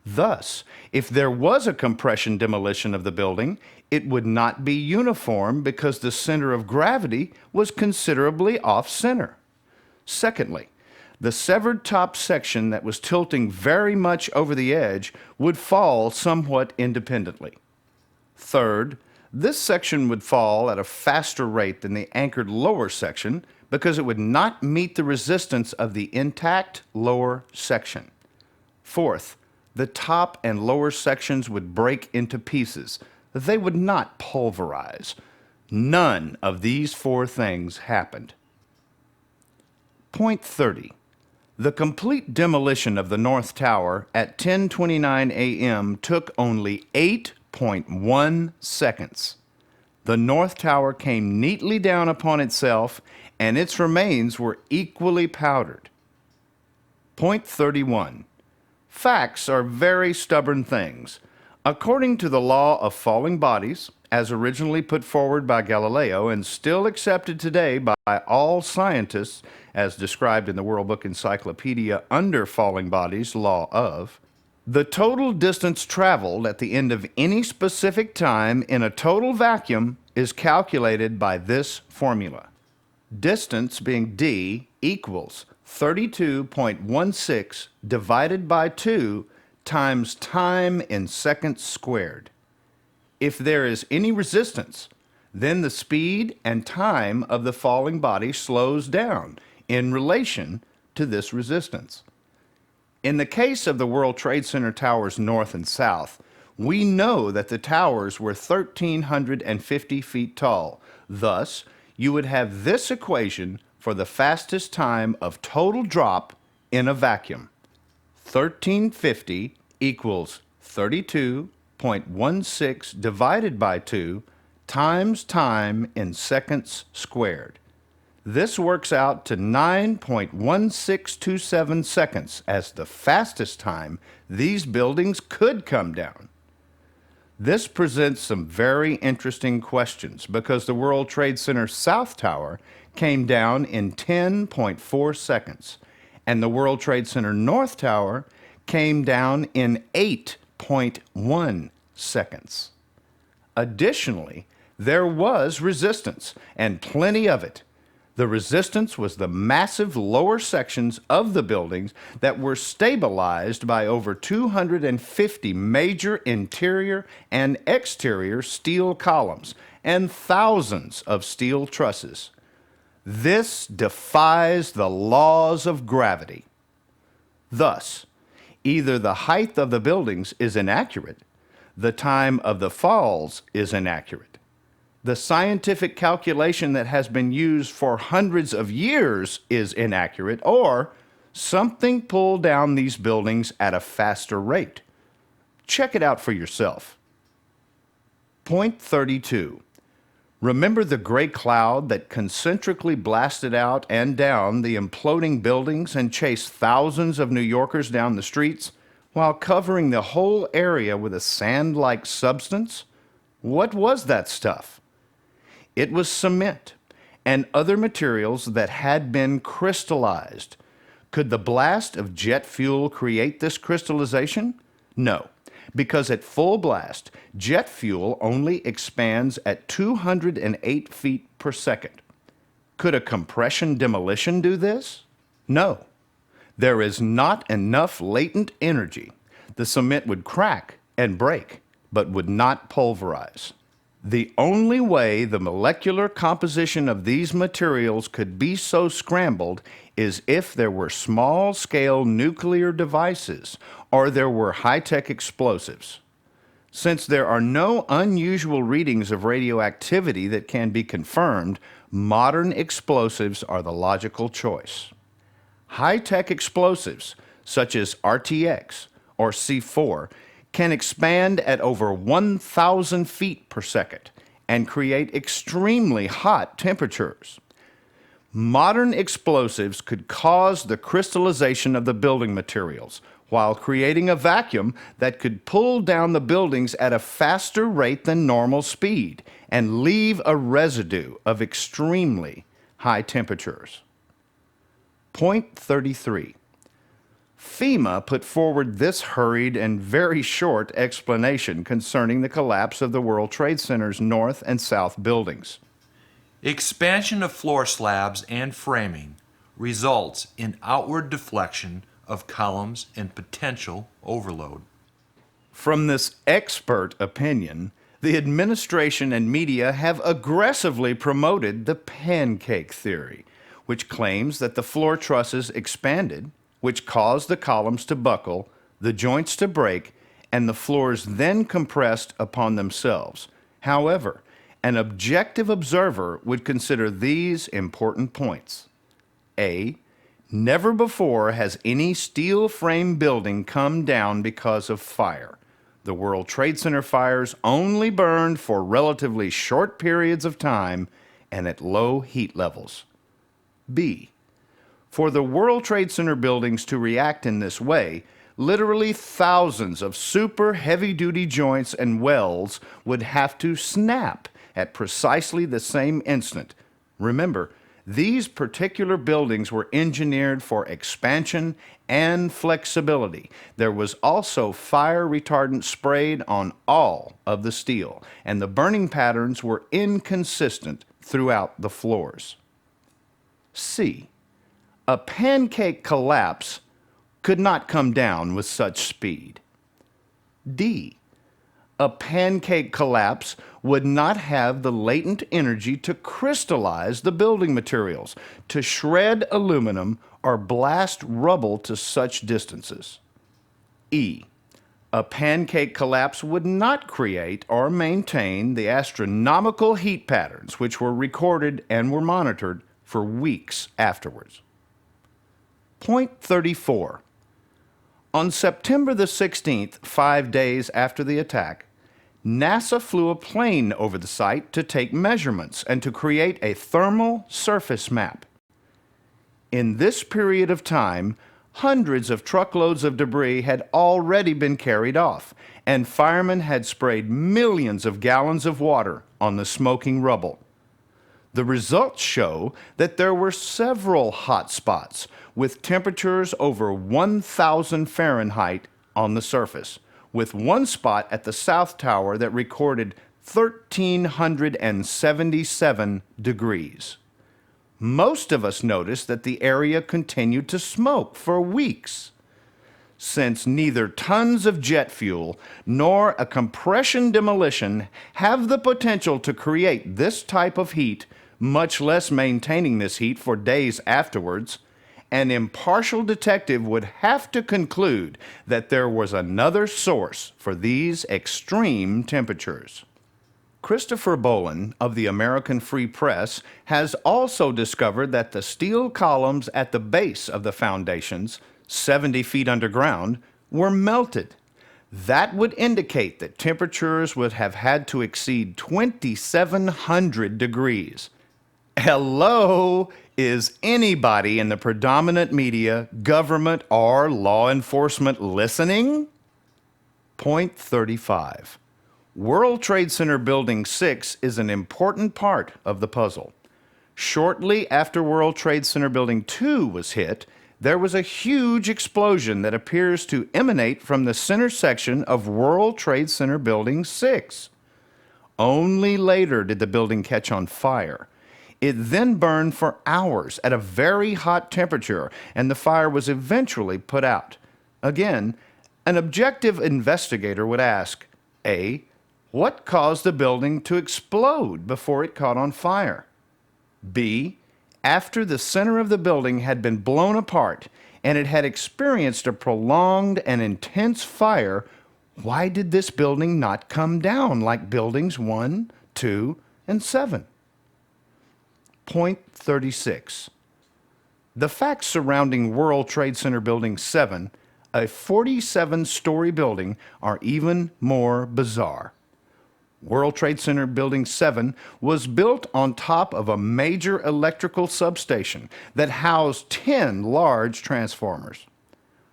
Thus, if there was a compression demolition of the building, it would not be uniform because the center of gravity was considerably off-center. Secondly, the severed top section that was tilting very much over the edge would fall somewhat independently. Third, this section would fall at a faster rate than the anchored lower section because it would not meet the resistance of the intact lower section. Fourth, the top and lower sections would break into pieces. They would not pulverize. None of these four things happened. Point 30. The complete demolition of the North Tower at 10:29 a.m. took only 8.1 seconds. The North Tower came neatly down upon itself, and its remains were equally powdered. Point 31. Facts are very stubborn things. According to the law of falling bodies, as originally put forward by Galileo and still accepted today by all scientists, as described in the World Book Encyclopedia under Falling Bodies, Law of, the total distance traveled at the end of any specific time in a total vacuum is calculated by this formula. Distance being d equals 32.16 divided by 2 times time in seconds squared. If there is any resistance, then the speed and time of the falling body slows down in relation to this resistance. In the case of the World Trade Center towers north and south, we know that the towers were 1,350 feet tall. Thus, you would have this equation for the fastest time of total drop in a vacuum. 1,350 equals 32.16 divided by 2 times time in seconds squared. This works out to 9.1627 seconds as the fastest time these buildings could come down. This presents some very interesting questions because the World Trade Center South Tower came down in 10.4 seconds, and the World Trade Center North Tower came down in 8.1 seconds. Additionally, there was resistance, and plenty of it. The resistance was the massive lower sections of the buildings that were stabilized by over 250 major interior and exterior steel columns and thousands of steel trusses. This defies the laws of gravity. Thus, either the height of the buildings is inaccurate, the time of the falls is inaccurate. The scientific calculation that has been used for hundreds of years is inaccurate, or something pulled down these buildings at a faster rate. Check it out for yourself. Point 32. Remember the gray cloud that concentrically blasted out and down the imploding buildings and chased thousands of New Yorkers down the streets while covering the whole area with a sand-like substance? What was that stuff? It was cement and other materials that had been crystallized. Could the blast of jet fuel create this crystallization? No, because at full blast, jet fuel only expands at 208 feet per second. Could a compression demolition do this? No. There is not enough latent energy. The cement would crack and break, but would not pulverize. The only way the molecular composition of these materials could be so scrambled is if there were small-scale nuclear devices or there were high-tech explosives. Since there are no unusual readings of radioactivity that can be confirmed, modern explosives are the logical choice. High-tech explosives, such as RTX or C4, can expand at over 1,000 feet per second and create extremely hot temperatures. Modern explosives could cause the crystallization of the building materials while creating a vacuum that could pull down the buildings at a faster rate than normal speed and leave a residue of extremely high temperatures. Point 33. FEMA put forward this hurried and very short explanation concerning the collapse of the World Trade Center's north and south buildings. Expansion of floor slabs and framing results in outward deflection of columns and potential overload. From this expert opinion, the administration and media have aggressively promoted the pancake theory, which claims that the floor trusses expanded, which caused the columns to buckle, the joints to break, and the floors then compressed upon themselves. However, an objective observer would consider these important points. A. Never before has any steel frame building come down because of fire. The World Trade Center fires only burned for relatively short periods of time and at low heat levels. B. For the World Trade Center buildings to react in this way, literally thousands of super heavy-duty joints and welds would have to snap at precisely the same instant. Remember, these particular buildings were engineered for expansion and flexibility. There was also fire retardant sprayed on all of the steel, and the burning patterns were inconsistent throughout the floors. C. A pancake collapse could not come down with such speed. D. A pancake collapse would not have the latent energy to crystallize the building materials, to shred aluminum, or blast rubble to such distances. E. A pancake collapse would not create or maintain the astronomical heat patterns which were recorded and were monitored for weeks afterwards. Point 34. On September the 16th, 5 days after the attack, NASA flew a plane over the site to take measurements and to create a thermal surface map. In this period of time, hundreds of truckloads of debris had already been carried off, and firemen had sprayed millions of gallons of water on the smoking rubble. The results show that there were several hot spots with temperatures over 1,000 Fahrenheit on the surface, with one spot at the South Tower that recorded 1,377 degrees. Most of us noticed that the area continued to smoke for weeks. Since neither tons of jet fuel nor a compression demolition have the potential to create this type of heat, much less maintaining this heat for days afterwards, an impartial detective would have to conclude that there was another source for these extreme temperatures. Christopher Bolin of the American Free Press has also discovered that the steel columns at the base of the foundations, 70 feet underground, were melted. That would indicate that temperatures would have had to exceed 2,700 degrees. Hello, is anybody in the predominant media, government, or law enforcement listening? Point 35. World Trade Center Building 6 is an important part of the puzzle. Shortly after World Trade Center Building 2 was hit, there was a huge explosion that appears to emanate from the center section of World Trade Center Building 6. Only later did the building catch on fire. It then burned for hours at a very hot temperature, and the fire was eventually put out. Again, an objective investigator would ask, A, what caused the building to explode before it caught on fire? B, after the center of the building had been blown apart and it had experienced a prolonged and intense fire, why did this building not come down like buildings 1, 2, and 7? Point 36. The facts surrounding World Trade Center Building 7, a 47-story building, are even more bizarre. World Trade Center Building 7 was built on top of a major electrical substation that housed 10 large transformers.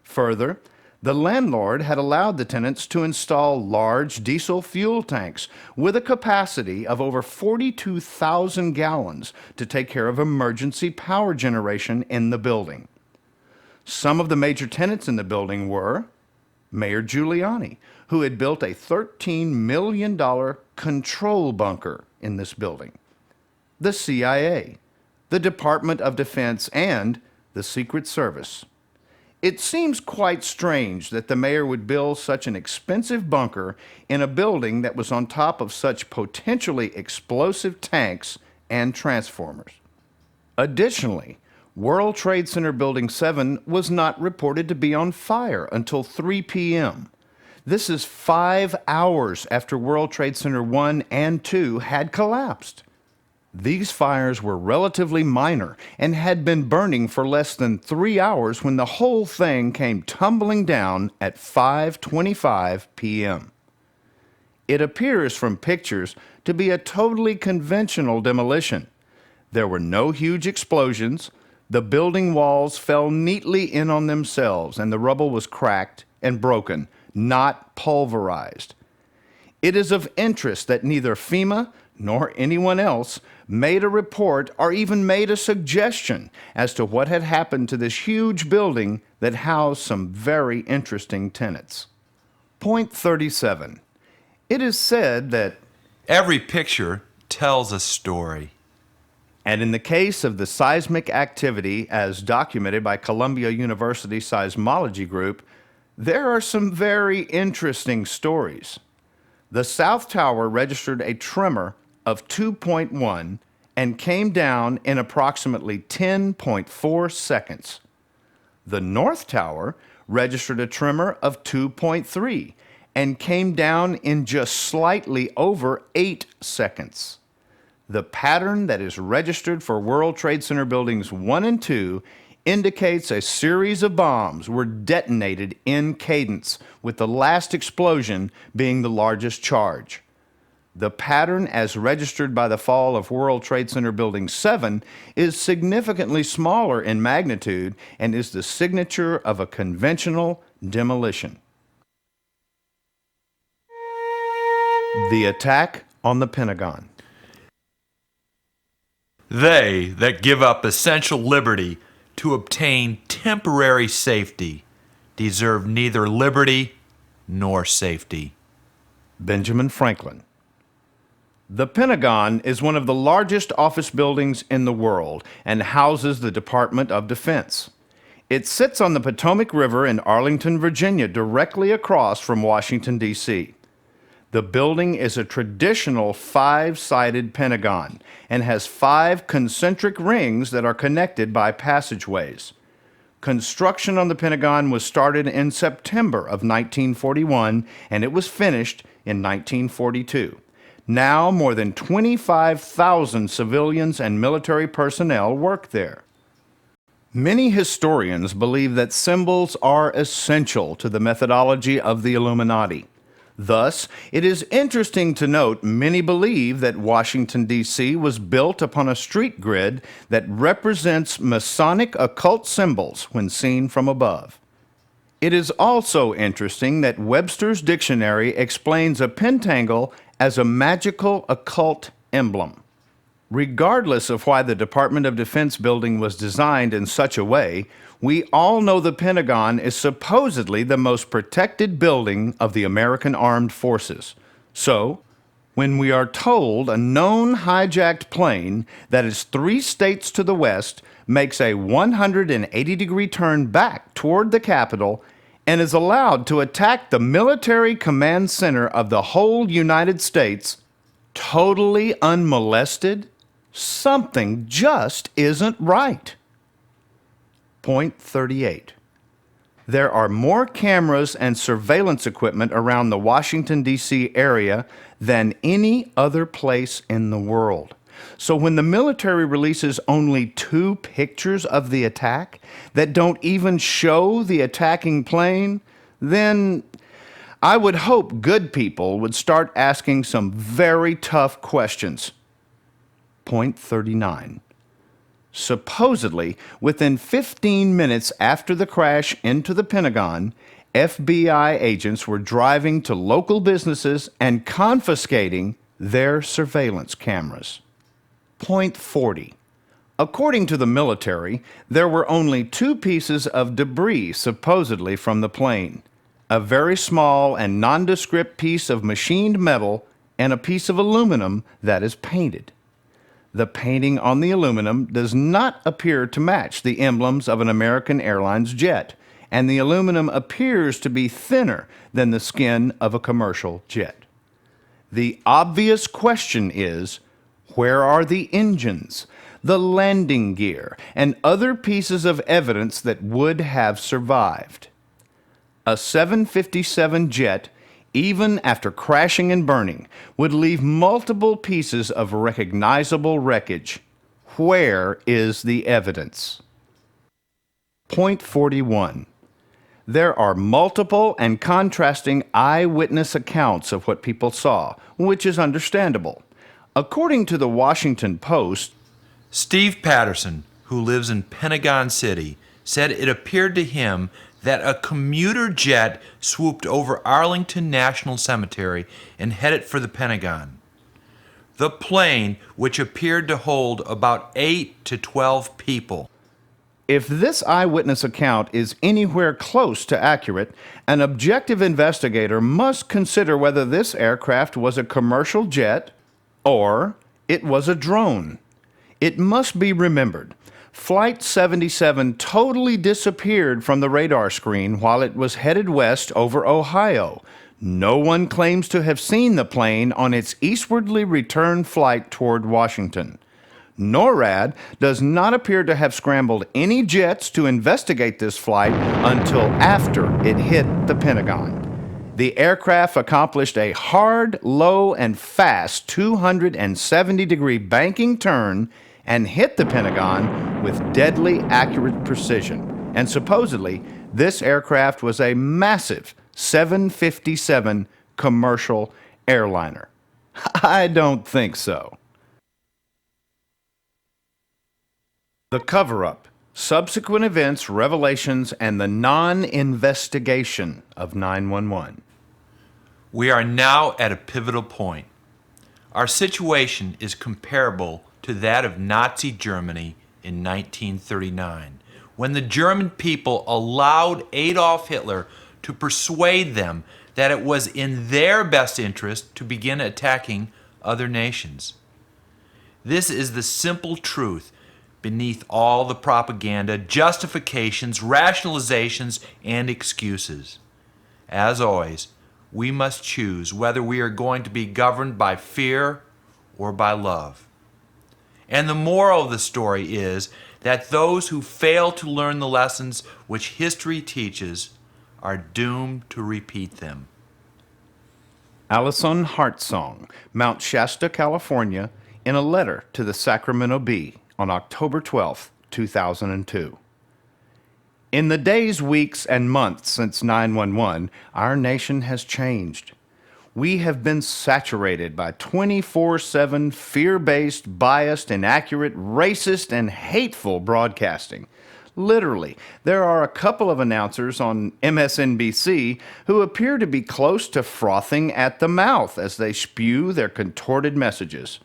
Further, the landlord had allowed the tenants to install large diesel fuel tanks with a capacity of over 42,000 gallons to take care of emergency power generation in the building. Some of the major tenants in the building were Mayor Giuliani, who had built a $13 million control bunker in this building, the CIA, the Department of Defense, and the Secret Service. It seems quite strange that the mayor would build such an expensive bunker in a building that was on top of such potentially explosive tanks and transformers. Additionally, World Trade Center Building 7 was not reported to be on fire until 3 p.m. This is 5 hours after World Trade Center 1 and 2 had collapsed. These fires were relatively minor and had been burning for less than 3 hours when the whole thing came tumbling down at 5:25 p.m. It appears from pictures to be a totally conventional demolition. There were no huge explosions. The building walls fell neatly in on themselves, and the rubble was cracked and broken, not pulverized. It is of interest that neither FEMA nor anyone else made a report or even made a suggestion as to what had happened to this huge building that housed some very interesting tenants. Point 37. It is said that every picture tells a story. And in the case of the seismic activity as documented by Columbia University Seismology Group, there are some very interesting stories. The South Tower registered a tremor of 2.1 and came down in approximately 10.4 seconds. The North Tower registered a tremor of 2.3 and came down in just slightly over 8 seconds. The pattern that is registered for World Trade Center Buildings 1 and 2 indicates a series of bombs were detonated in cadence, with the last explosion being the largest charge. The pattern as registered by the fall of World Trade Center Building 7 is significantly smaller in magnitude and is the signature of a conventional demolition. The attack on the Pentagon. They that give up essential liberty to obtain temporary safety deserve neither liberty nor safety. Benjamin Franklin. The Pentagon is one of the largest office buildings in the world and houses the Department of Defense. It sits on the Potomac River in Arlington, Virginia, directly across from Washington, D.C. The building is a traditional 5-sided pentagon and has 5 concentric rings that are connected by passageways. Construction on the Pentagon was started in September of 1941, and it was finished in 1942. Now, more than 25,000 civilians and military personnel work there. Many historians believe that symbols are essential to the methodology of the Illuminati. Thus, it is interesting to note many believe that Washington, D.C. was built upon a street grid that represents Masonic occult symbols when seen from above. It is also interesting that Webster's dictionary explains a pentangle as a magical occult emblem. Regardless of why the Department of Defense building was designed in such a way, we all know the Pentagon is supposedly the most protected building of the American armed forces. So, when we are told a known hijacked plane that is 3 states to the west makes a 180-degree turn back toward the Capitol and is allowed to attack the military command center of the whole United States, totally unmolested, something just isn't right. Point 38. There are more cameras and surveillance equipment around the Washington, D.C. area than any other place in the world. So when the military releases only 2 pictures of the attack that don't even show the attacking plane, then I would hope good people would start asking some very tough questions. Point 39. Supposedly, within 15 minutes after the crash into the Pentagon, FBI agents were driving to local businesses and confiscating their surveillance cameras. Point 40. According to the military, there were only 2 pieces of debris supposedly from the plane: a very small and nondescript piece of machined metal and a piece of aluminum that is painted. The painting on the aluminum does not appear to match the emblems of an American Airlines jet, and the aluminum appears to be thinner than the skin of a commercial jet. The obvious question is, where are the engines, the landing gear, and other pieces of evidence that would have survived? A 757 jet, even after crashing and burning, would leave multiple pieces of recognizable wreckage. Where is the evidence? Point 41. There are multiple and contrasting eyewitness accounts of what people saw, which is understandable. According to the Washington Post, Steve Patterson, who lives in Pentagon City, said it appeared to him that a commuter jet swooped over Arlington National Cemetery and headed for the Pentagon. The plane, which appeared to hold about 8 to 12 people. if this eyewitness account is anywhere close to accurate, an objective investigator must consider whether this aircraft was a commercial jet or it was a drone. It must be remembered, Flight 77 totally disappeared from the radar screen while it was headed west over Ohio. No one claims to have seen the plane on its eastwardly return flight toward Washington. NORAD does not appear to have scrambled any jets to investigate this flight until after it hit the Pentagon. The aircraft accomplished a hard, low, and fast 270-degree banking turn and hit the Pentagon with deadly accurate precision. And supposedly, this aircraft was a massive 757 commercial airliner. I don't think so. The cover-up, subsequent events, revelations, and the non-investigation of 9/11. We are now at a pivotal point. Our situation is comparable to that of Nazi Germany in 1939, when the German people allowed Adolf Hitler to persuade them that it was in their best interest to begin attacking other nations. This is the simple truth beneath all the propaganda, justifications, rationalizations, and excuses. As always, we must choose whether we are going to be governed by fear or by love. And the moral of the story is that those who fail to learn the lessons which history teaches are doomed to repeat them. Allison Hartsong, Mount Shasta, California, in a letter to the Sacramento Bee on October 12, 2002. In the days, weeks, and months since 9/11, our nation has changed. We have been saturated by 24/7 fear-based, biased, inaccurate, racist, and hateful broadcasting. Literally, there are a couple of announcers on MSNBC who appear to be close to frothing at the mouth as they spew their contorted messages.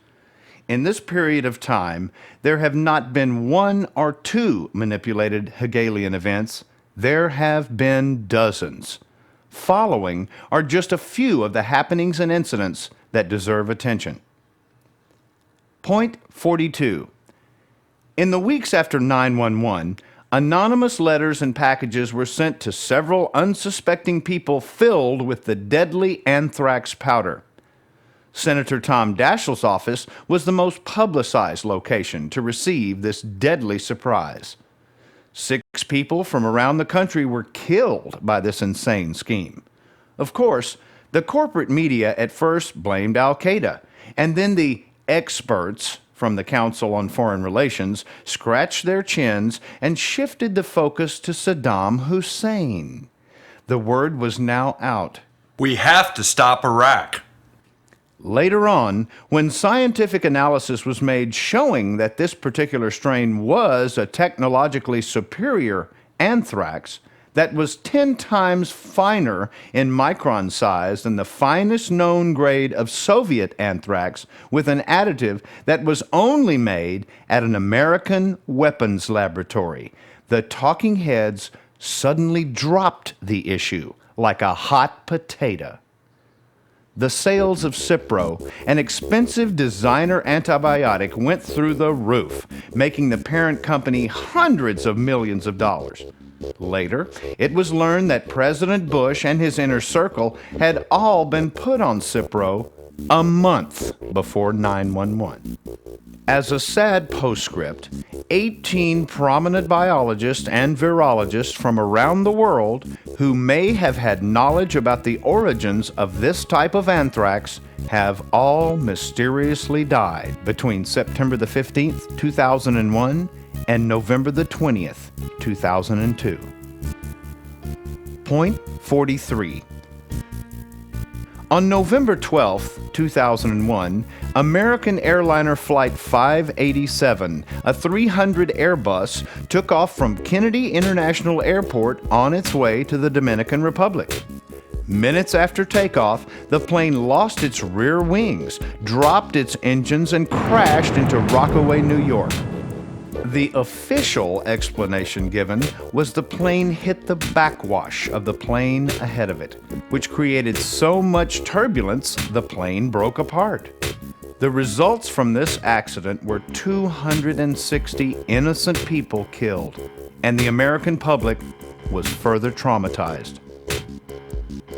in this period of time, there have not been one or two manipulated Hegelian events. There have been dozens. Following are just a few of the happenings and incidents that deserve attention. Point 42. In the weeks after 9/11, anonymous letters and packages were sent to several unsuspecting people filled with the deadly anthrax powder. Senator Tom Daschle's office was the most publicized location to receive this deadly surprise. 6 people from around the country were killed by this insane scheme. Of course, the corporate media at first blamed Al-Qaeda, and then the experts from the Council on Foreign Relations scratched their chins and shifted the focus to Saddam Hussein. The word was now out. We have to stop Iraq. Later on, when scientific analysis was made showing that this particular strain was a technologically superior anthrax that was 10 times finer in micron size than the finest known grade of Soviet anthrax with an additive that was only made at an American weapons laboratory, the talking heads suddenly dropped the issue like a hot potato. The sales of Cipro, an expensive designer antibiotic, went through the roof, making the parent company hundreds of millions of dollars. Later, it was learned that President Bush and his inner circle had all been put on Cipro a month before 9/11. As a sad postscript, 18 prominent biologists and virologists from around the world who may have had knowledge about the origins of this type of anthrax have all mysteriously died between September the 15th, 2001 and November the 20th, 2002. Point 43. On November 12, 2001, American airliner Flight 587, a 300 Airbus, took off from Kennedy International Airport on its way to the Dominican Republic. Minutes after takeoff, the plane lost its rear wings, dropped its engines, and crashed into Rockaway, New York. The official explanation given was the plane hit the backwash of the plane ahead of it, which created so much turbulence the plane broke apart. The results from this accident were 260 innocent people killed, and the American public was further traumatized.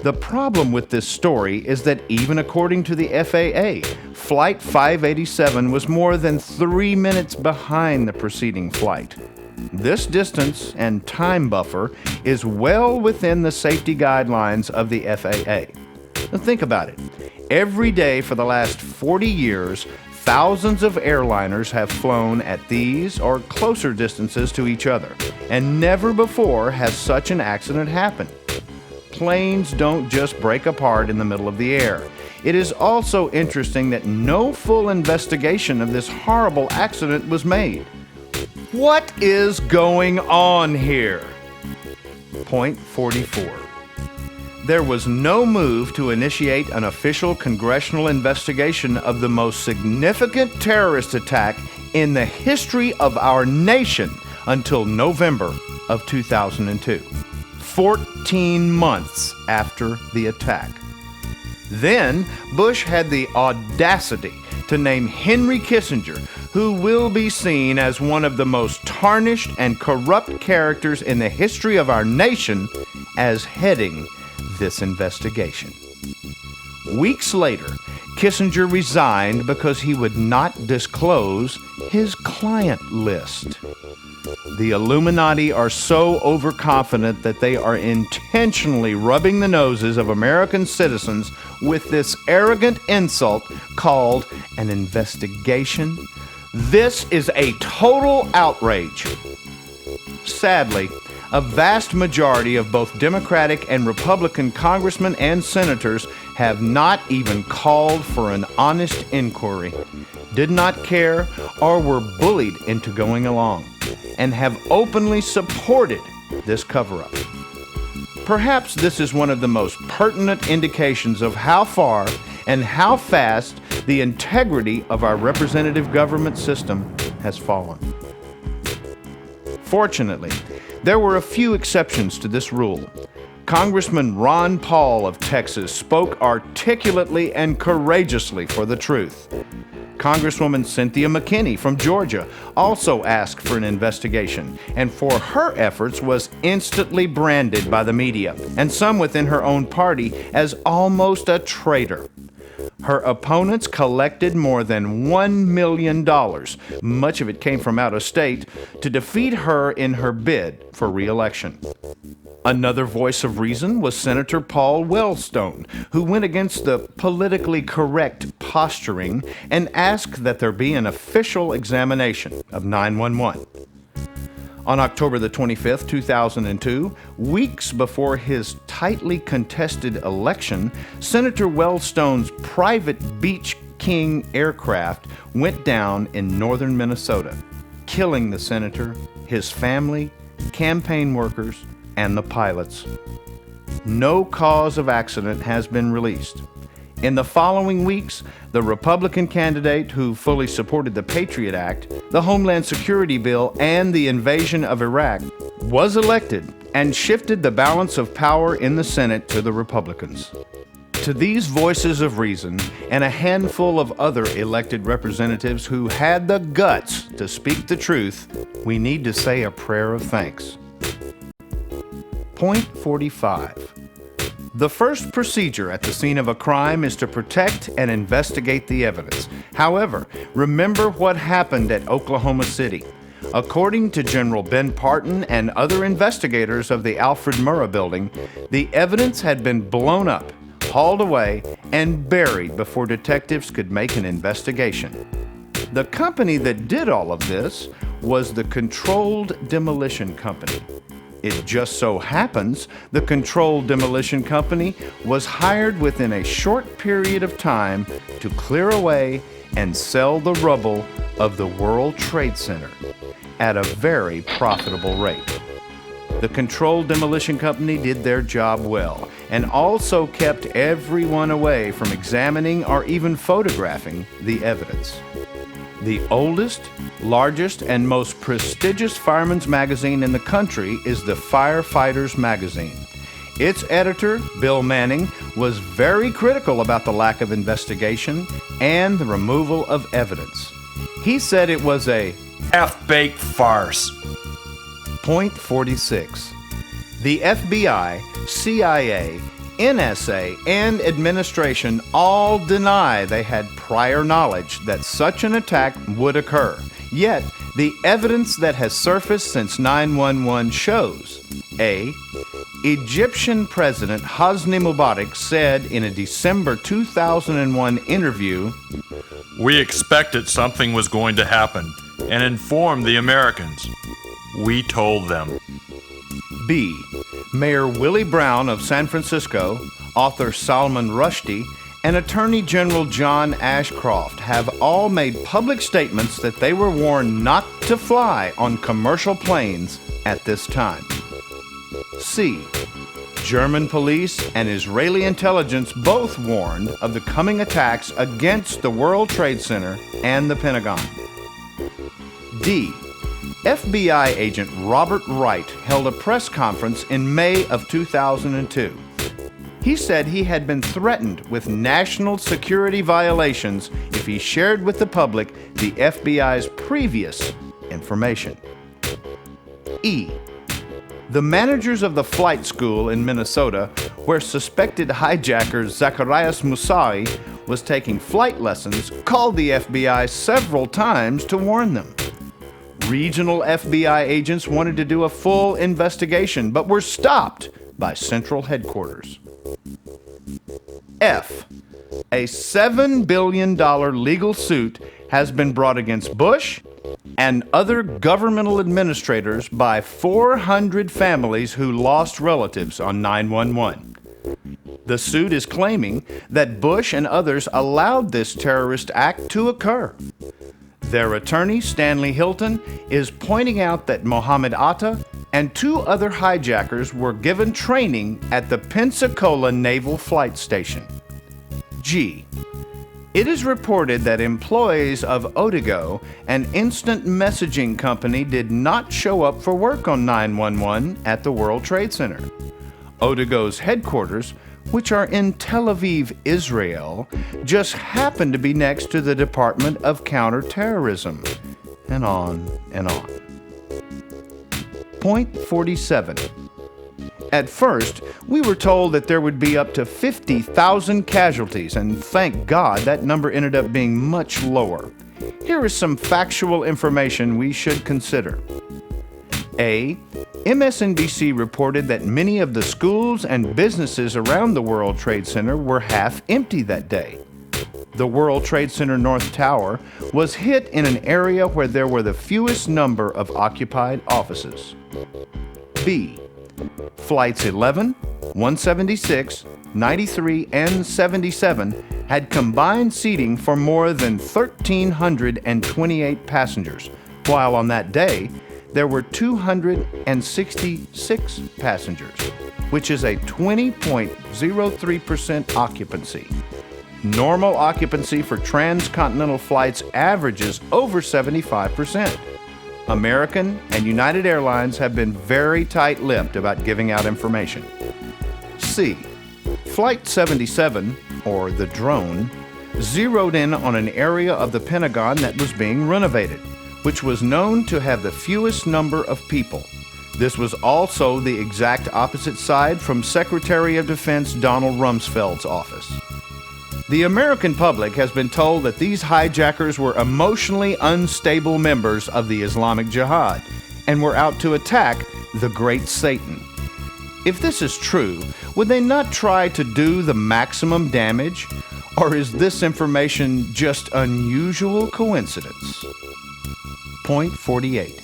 The problem with this story is that even according to the FAA, Flight 587 was more than 3 minutes behind the preceding flight. This distance and time buffer is well within the safety guidelines of the FAA. Now think about it. Every day for the last 40 years, thousands of airliners have flown at these or closer distances to each other, and never before has such an accident happened. Planes don't just break apart in the middle of the air. It is also interesting that no full investigation of this horrible accident was made. What is going on here? Point 44. There was no move to initiate an official congressional investigation of the most significant terrorist attack in the history of our nation until November of 2002. 14 months after the attack. Then, Bush had the audacity to name Henry Kissinger, who will be seen as one of the most tarnished and corrupt characters in the history of our nation, as heading this investigation. Weeks later, Kissinger resigned because he would not disclose his client list. The Illuminati are so overconfident that they are intentionally rubbing the noses of American citizens with this arrogant insult called an investigation. This is a total outrage. Sadly, a vast majority of both Democratic and Republican congressmen and senators have not even called for an honest inquiry, did not care, or were bullied into going along, and have openly supported this cover-up. Perhaps this is one of the most pertinent indications of how far and how fast the integrity of our representative government system has fallen. Fortunately, there were a few exceptions to this rule. Congressman Ron Paul of Texas spoke articulately and courageously for the truth. Congresswoman Cynthia McKinney from Georgia also asked for an investigation, and for her efforts was instantly branded by the media and some within her own party as almost a traitor. Her opponents collected more than $1 million, much of it came from out of state, to defeat her in her bid for re-election. Another voice of reason was Senator Paul Wellstone, who went against the politically correct posturing and asked that there be an official examination of 911. On October the 25th, 2002, weeks before his tightly contested election, Senator Wellstone's private Beach King aircraft went down in northern Minnesota, killing the senator, his family, campaign workers, and the pilots. No cause of accident has been released. In the following weeks, the Republican candidate who fully supported the Patriot Act, the Homeland Security Bill, and the invasion of Iraq was elected and shifted the balance of power in the Senate to the Republicans. To these voices of reason and a handful of other elected representatives who had the guts to speak the truth, we need to say a prayer of thanks. Point 45. The first procedure at the scene of a crime is to protect and investigate the evidence. However, remember what happened at Oklahoma City. According to General Ben Parton and other investigators of the Alfred Murrah building, the evidence had been blown up, hauled away, and buried before detectives could make an investigation. The company that did all of this was the Controlled Demolition Company. It just so happens the Controlled Demolition Company was hired within a short period of time to clear away and sell the rubble of the World Trade Center at a very profitable rate. The Controlled Demolition Company did their job well and also kept everyone away from examining or even photographing the evidence. The oldest, largest, and most prestigious fireman's magazine in the country is the Firefighters Magazine. Its editor, Bill Manning, was very critical about the lack of investigation and the removal of evidence. He said it was a half-baked farce. Point 46. The FBI, CIA, NSA, and administration all deny they had prior knowledge that such an attack would occur. Yet, the evidence that has surfaced since 9/11 shows: A. Egyptian President Hosni Mubarak said in a December 2001 interview, "We expected something was going to happen and informed the Americans. We told them." B. Mayor Willie Brown of San Francisco, author Salman Rushdie, and Attorney General John Ashcroft have all made public statements that they were warned not to fly on commercial planes at this time. C. German police and Israeli intelligence both warned of the coming attacks against the World Trade Center and the Pentagon. D. FBI agent Robert Wright held a press conference in May of 2002. He said he had been threatened with national security violations if he shared with the public the FBI's previous information. E. The managers of the flight school in Minnesota, where suspected hijacker Zacharias Moussaoui was taking flight lessons, called the FBI several times to warn them. Regional FBI agents wanted to do a full investigation, but were stopped by central headquarters. F. A $7 billion legal suit has been brought against Bush and other governmental administrators by 400 families who lost relatives on 9/11. The suit is claiming that Bush and others allowed this terrorist act to occur. Their attorney, Stanley Hilton, is pointing out that Mohammed Atta and 2 other hijackers were given training at the Pensacola Naval Flight Station. G. It is reported that employees of Odigo, an instant messaging company, did not show up for work on 9/11 at the World Trade Center. Odigo's headquarters, which are in Tel Aviv, Israel, just happened to be next to the Department of Counterterrorism. And on and on. Point 47. At first, we were told that there would be up to 50,000 casualties, and thank God that number ended up being much lower. Here is some factual information we should consider. A. MSNBC reported that many of the schools and businesses around the World Trade Center were half empty that day. The World Trade Center North Tower was hit in an area where there were the fewest number of occupied offices. B. Flights 11, 176, 93, and 77 had combined seating for more than 1,328 passengers, while on that day, there were 266 passengers, which is a 20.03% occupancy. Normal occupancy for transcontinental flights averages over 75%. American and United Airlines have been very tight-lipped about giving out information. C. Flight 77, or the drone, zeroed in on an area of the Pentagon that was being renovated, which was known to have the fewest number of people. This was also the exact opposite side from Secretary of Defense Donald Rumsfeld's office. The American public has been told that these hijackers were emotionally unstable members of the Islamic Jihad and were out to attack the Great Satan. If this is true, would they not try to do the maximum damage? Or is this information just unusual coincidence? Point 48.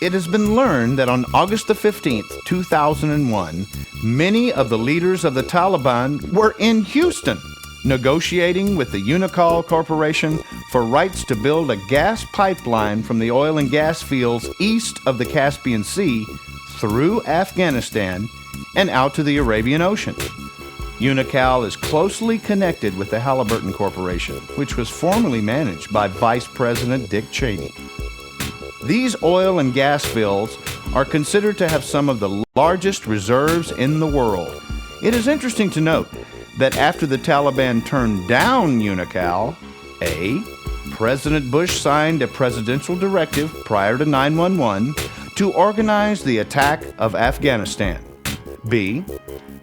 It has been learned that on August the 15th, 2001, many of the leaders of the Taliban were in Houston negotiating with the Unocal Corporation for rights to build a gas pipeline from the oil and gas fields east of the Caspian Sea through Afghanistan and out to the Arabian Ocean. Unocal is closely connected with the Halliburton Corporation, which was formerly managed by Vice President Dick Cheney. These oil and gas fields are considered to have some of the largest reserves in the world. It is interesting to note that after the Taliban turned down Unocal, A. President Bush signed a presidential directive prior to 9/11 to organize the attack of Afghanistan. B.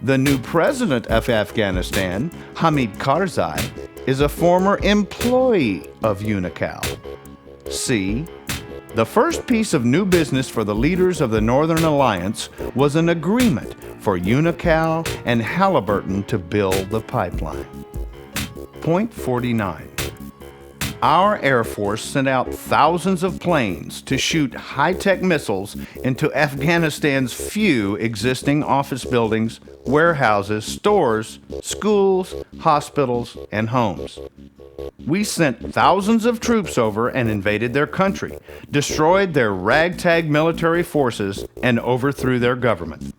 The new president of Afghanistan, Hamid Karzai, is a former employee of Unocal. C. The first piece of new business for the leaders of the Northern Alliance was an agreement for Unocal and Halliburton to build the pipeline. Point 49. Our Air Force sent out thousands of planes to shoot high-tech missiles into Afghanistan's few existing office buildings, warehouses, stores, schools, hospitals, and homes. We sent thousands of troops over and invaded their country, destroyed their ragtag military forces, and overthrew their government.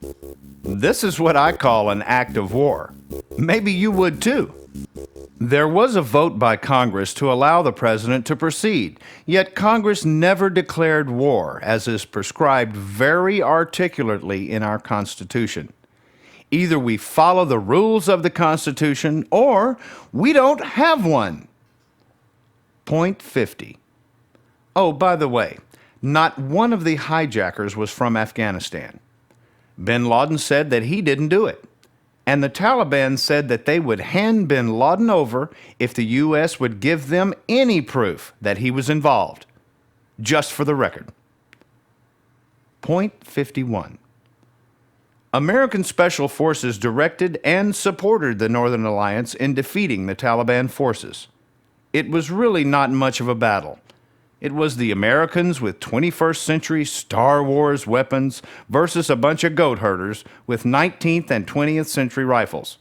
This is what I call an act of war. Maybe you would too. There was a vote by Congress to allow the president to proceed, yet Congress never declared war, as is prescribed very articulately in our Constitution. Either we follow the rules of the Constitution, or we don't have one. Point 50. Oh, by the way, not one of the hijackers was from Afghanistan. Bin Laden said that he didn't do it. And the Taliban said that they would hand bin Laden over if the U.S. would give them any proof that he was involved. Just for the record. Point 51. American Special Forces directed and supported the Northern Alliance in defeating the Taliban forces. It was really not much of a battle. It was the Americans with 21st century Star Wars weapons versus a bunch of goat herders with 19th and 20th century rifles.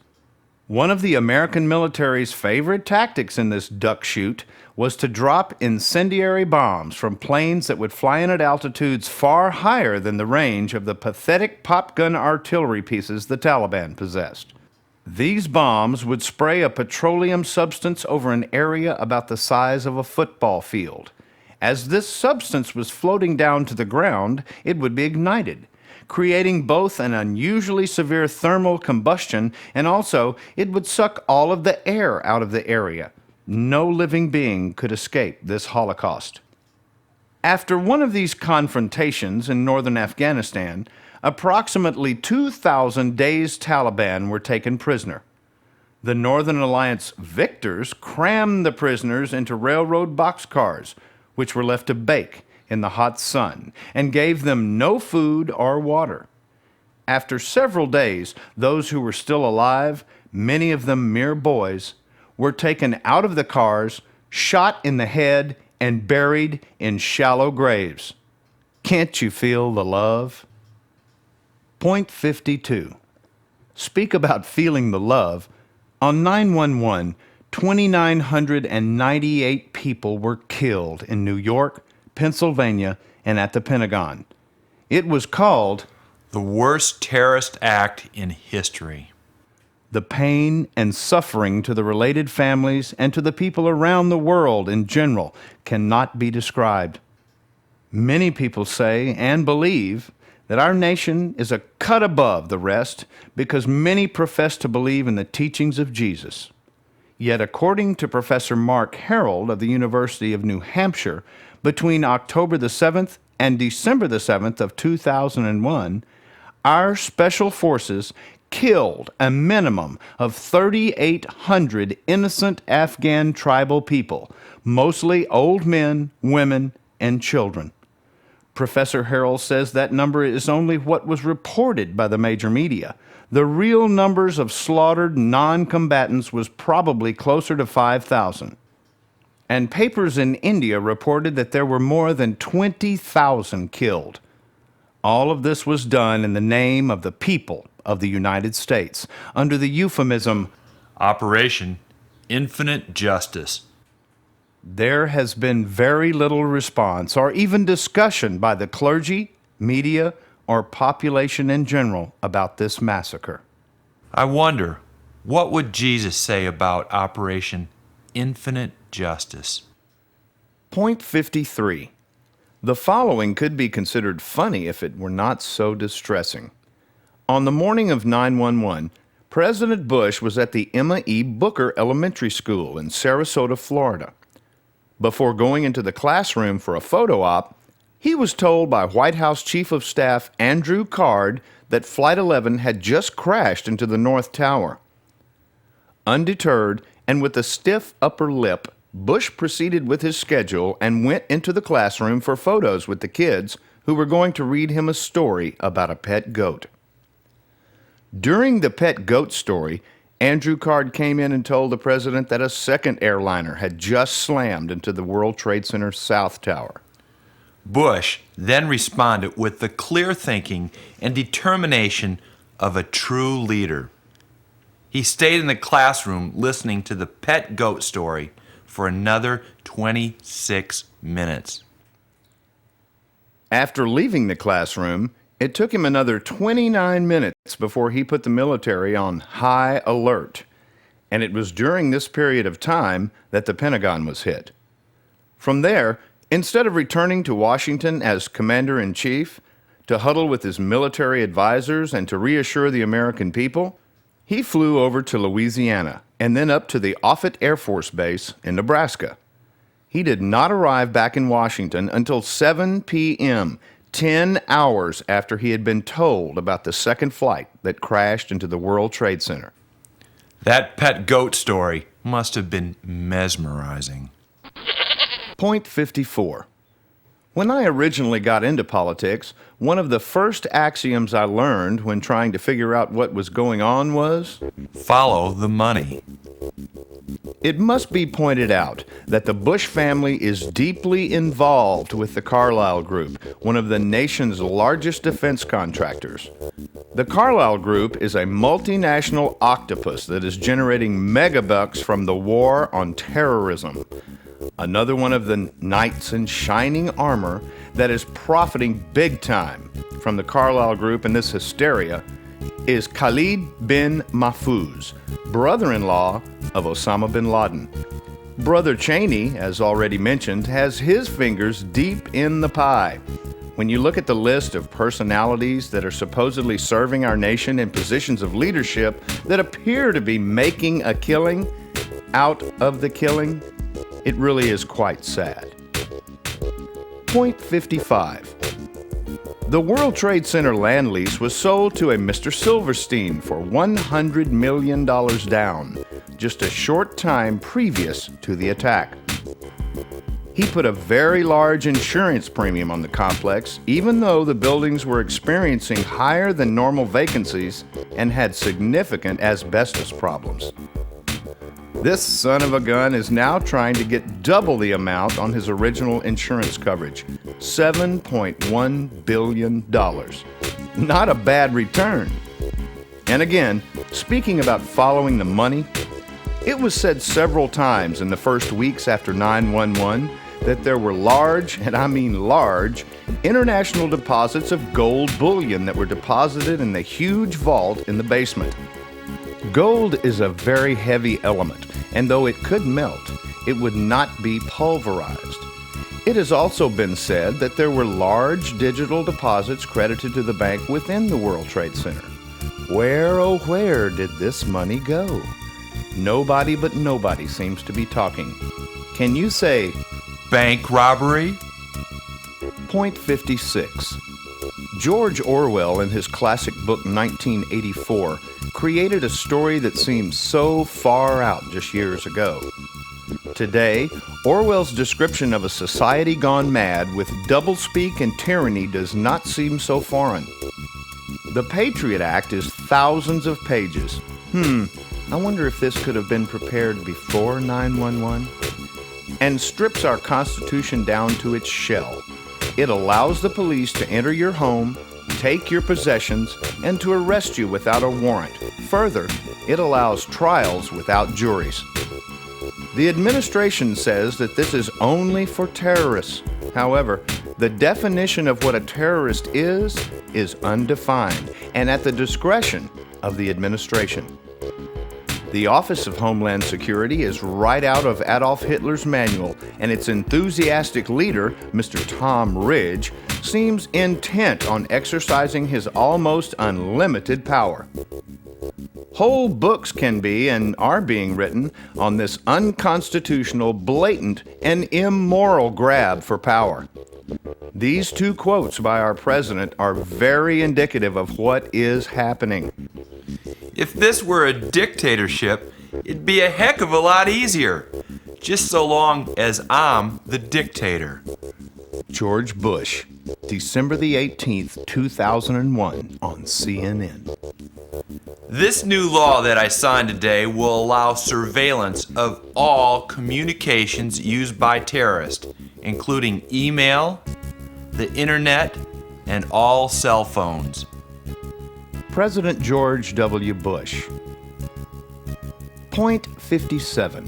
One of the American military's favorite tactics in this duck shoot was to drop incendiary bombs from planes that would fly in at altitudes far higher than the range of the pathetic pop gun artillery pieces the Taliban possessed. These bombs would spray a petroleum substance over an area about the size of a football field. As this substance was floating down to the ground, it would be ignited, creating both an unusually severe thermal combustion and also it would suck all of the air out of the area. No living being could escape this Holocaust. After one of these confrontations in northern Afghanistan, approximately 2,000 dazed Taliban were taken prisoner. The Northern Alliance victors crammed the prisoners into railroad boxcars, which were left to bake in the hot sun, and gave them no food or water. After several days, those who were still alive, many of them mere boys, were taken out of the cars, shot in the head, and buried in shallow graves. Can't you feel the love? Point 52. Speak about feeling the love. On 9/11, 2,998 people were killed in New York, Pennsylvania, and at the Pentagon. It was called The worst terrorist act in history. the pain and suffering to the related families and to the people around the world in general cannot be described. Many people say and believe that our nation is a cut above the rest because many profess to believe in the teachings of Jesus. Yet, according to Professor Mark Harold of the University of New Hampshire, between October the 7th and December the 7th of 2001, our special forces killed a minimum of 3,800 innocent Afghan tribal people, mostly old men, women, and children. Professor Harrell says that number is only what was reported by the major media. The real numbers of slaughtered non-combatants was probably closer to 5,000. And papers in India reported that there were more than 20,000 killed. All of this was done in the name of the people of the United States, under the euphemism, Operation Infinite Justice. there has been very little response or even discussion by the clergy, media, or population in general about this massacre. I wonder, what would Jesus say about Operation Infinite Justice? Point 53. The following could be considered funny if it were not so distressing. On the morning of 9/11, President Bush was at the Emma E. Booker Elementary School in Sarasota, Florida. Before going into the classroom for a photo op, he was told by White House Chief of Staff Andrew Card that Flight 11 had just crashed into the North Tower. Undeterred and with a stiff upper lip, Bush proceeded with his schedule and went into the classroom for photos with the kids who were going to read him a story about a pet goat. During the pet goat story, Andrew Card came in and told the president that a second airliner had just slammed into the World Trade Center South Tower. Bush then responded with the clear thinking and determination of a true leader. He stayed in the classroom listening to the pet goat story for another 26 minutes. After leaving the classroom, it took him another 29 minutes before he put the military on high alert, and it was during this period of time that the Pentagon was hit. From there, instead of returning to Washington as Commander-in-Chief to huddle with his military advisors and to reassure the American people, he flew over to Louisiana and then up to the Offutt Air Force Base in Nebraska. He did not arrive back in Washington until 7 p.m., 10 hours after he had been told about the second flight that crashed into the World Trade Center. That pet goat story must have been mesmerizing. Point 54. When I originally got into politics, one of the first axioms I learned when trying to figure out what was going on was, Follow the money. it must be pointed out that the Bush family is deeply involved with the Carlyle Group, one of the nation's largest defense contractors. The Carlyle Group is a multinational octopus that is generating megabucks from the war on terrorism. Another one of the knights in shining armor that is profiting big time from the Carlyle Group and this hysteria is Khalid bin Mahfouz, brother-in-law of Osama bin Laden. Brother Cheney, as already mentioned, has his fingers deep in the pie. When you look at the list of personalities that are supposedly serving our nation in positions of leadership that appear to be making a killing out of the killing, it really is quite sad. Point 55. The World Trade Center land lease was sold to a Mr. Silverstein for $100 million down, just a short time previous to the attack. He put a very large insurance premium on the complex, even though the buildings were experiencing higher than normal vacancies and had significant asbestos problems. This son of a gun is now trying to get double the amount on his original insurance coverage, $7.1 billion. Not a bad return. And again, speaking about following the money, it was said several times in the first weeks after 9/11 that there were large, and I mean large, international deposits of gold bullion that were deposited in the huge vault in the basement. Gold is a very heavy element, and though it could melt, it would not be pulverized. It has also been said that there were large digital deposits credited to the bank within the World Trade Center. Where, oh where did this money go? Nobody but nobody seems to be talking. Can you say Bank robbery? Point 56. George Orwell, in his classic book 1984, created a story that seems so far out just years ago. Today, Orwell's description of a society gone mad with doublespeak and tyranny does not seem so foreign. The Patriot Act is thousands of pages. I wonder if this could have been prepared before 9/11? And strips our Constitution down to its shell. It allows the police to enter your home, take your possessions, and to arrest you without a warrant. Further, it allows trials without juries. The administration says that this is only for terrorists. However, the definition of what a terrorist is undefined and at the discretion of the administration. The Office of Homeland Security is right out of Adolf Hitler's manual, and its enthusiastic leader, Mr. Tom Ridge, seems intent on exercising his almost unlimited power. Whole books can be and are being written on this unconstitutional, blatant, and immoral grab for power. These two quotes by our president are very indicative of what is happening. If this were a dictatorship, it'd be a heck of a lot easier, just so long as I'm the dictator. George Bush, December the 18th, 2001, on CNN. This new law that I signed today will allow surveillance of all communications used by terrorists, including email, the internet, and all cell phones. President George W. Bush. Point 57.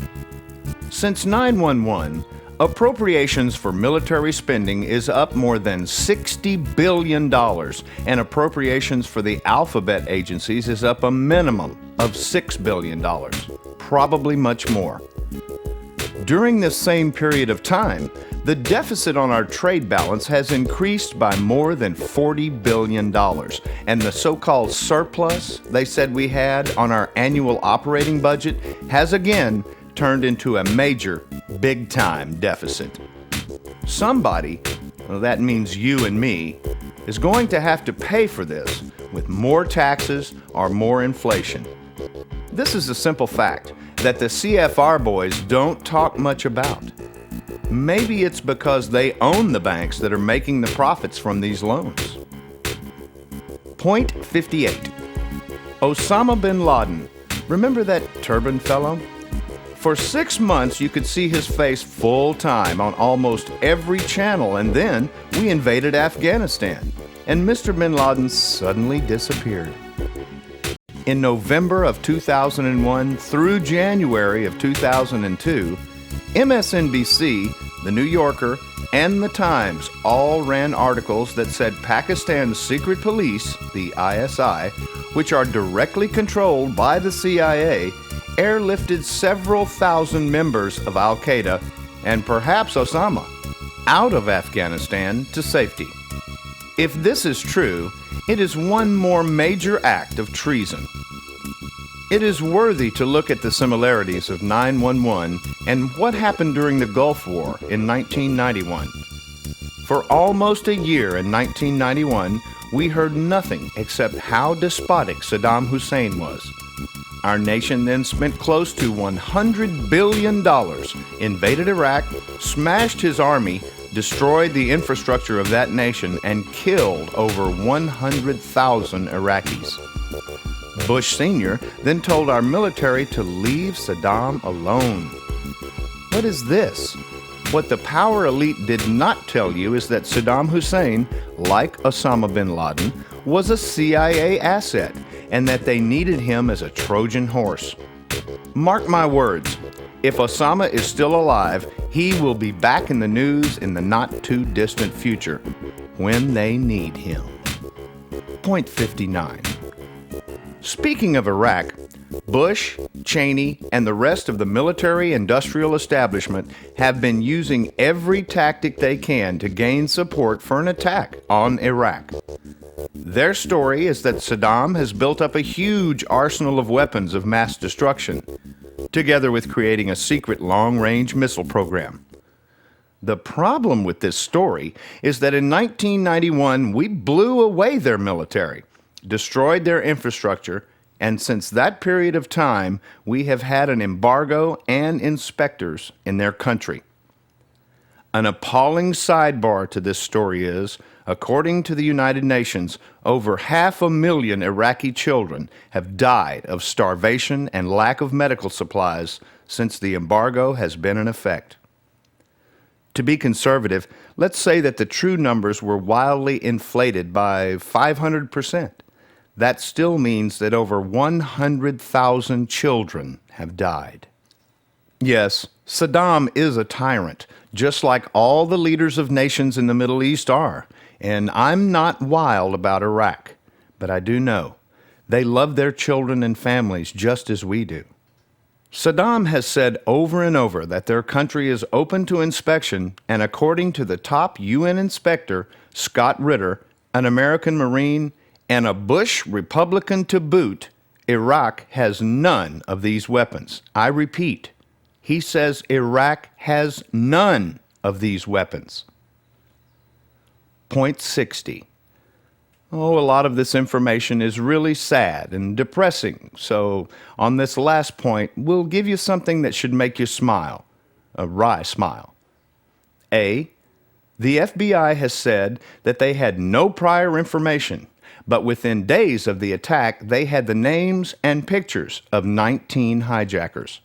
Since 9/11, appropriations for military spending is up more than $60 billion, and appropriations for the alphabet agencies is up a minimum of $6 billion, probably much more. During this same period of time, the deficit on our trade balance has increased by more than $40 billion, and the so-called surplus they said we had on our annual operating budget has again turned into a major, big-time deficit. Somebody, well, that means you and me, is going to have to pay for this with more taxes or more inflation. This is a simple fact that the CFR boys don't talk much about. Maybe it's because they own the banks that are making the profits from these loans. Point 58. Osama bin Laden. Remember that turban fellow? For 6 months, you could see his face full time on almost every channel, and then we invaded Afghanistan, and Mr. bin Laden suddenly disappeared. In November of 2001 through January of 2002, MSNBC the New Yorker, and the Times all ran articles that said Pakistan's secret police, the ISI, which are directly controlled by the CIA, airlifted several thousand members of Al-Qaeda and perhaps Osama out of Afghanistan to safety. If this is true, it is one more major act of treason. It is worthy to look at the similarities of 9/11 and what happened during the Gulf War in 1991. For almost a year in 1991, we heard nothing except how despotic Saddam Hussein was. Our nation then spent close to $100 billion, invaded Iraq, smashed his army, destroyed the infrastructure of that nation, and killed over 100,000 Iraqis. Bush Sr. then told our military to leave Saddam alone. What is this? What the power elite did not tell you is that Saddam Hussein, like Osama bin Laden, was a CIA asset and that they needed him as a Trojan horse. Mark my words, if Osama is still alive, he will be back in the news in the not-too-distant future when they need him. Point 59. Speaking of Iraq, Bush, Cheney, and the rest of the military-industrial establishment have been using every tactic they can to gain support for an attack on Iraq. Their story is that Saddam has built up a huge arsenal of weapons of mass destruction, together with creating a secret long-range missile program. The problem with this story is that in 1991, we blew away their military, destroyed their infrastructure, and since that period of time, we have had an embargo and inspectors in their country. An appalling sidebar to this story is, according to the United Nations, over 500,000 Iraqi children have died of starvation and lack of medical supplies since the embargo has been in effect. To be conservative, let's say that the true numbers were wildly inflated by 500%. That still means that over 100,000 children have died. Yes, Saddam is a tyrant, just like all the leaders of nations in the Middle East are. And I'm not wild about Iraq, but I do know they love their children and families just as we do. Saddam has said over and over that their country is open to inspection, and according to the top UN inspector, Scott Ritter, an American Marine, and a Bush Republican to boot, Iraq has none of these weapons. I repeat, he says Iraq has none of these weapons. Point 60. Oh, a lot of this information is really sad and depressing, so on this last point, we'll give you something that should make you smile, a wry smile. A, the FBI has said that they had no prior information, but within days of the attack, they had the names and pictures of 19 hijackers.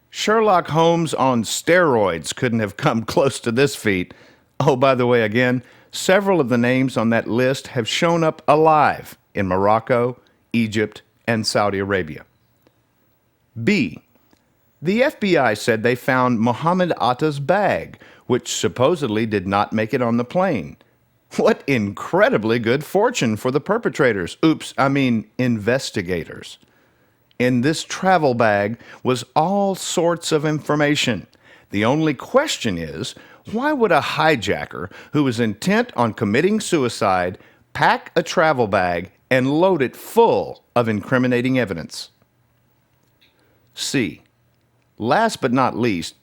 Sherlock Holmes on steroids couldn't have come close to this feat. Oh, by the way, again, several of the names on that list have shown up alive in Morocco, Egypt, and Saudi Arabia. B, the FBI said they found Mohammed Atta's bag, which supposedly did not make it on the plane. What incredibly good fortune for the perpetrators. Investigators. In this travel bag was all sorts of information. The only question is, why would a hijacker who is intent on committing suicide pack a travel bag and load it full of incriminating evidence? C, last but not least,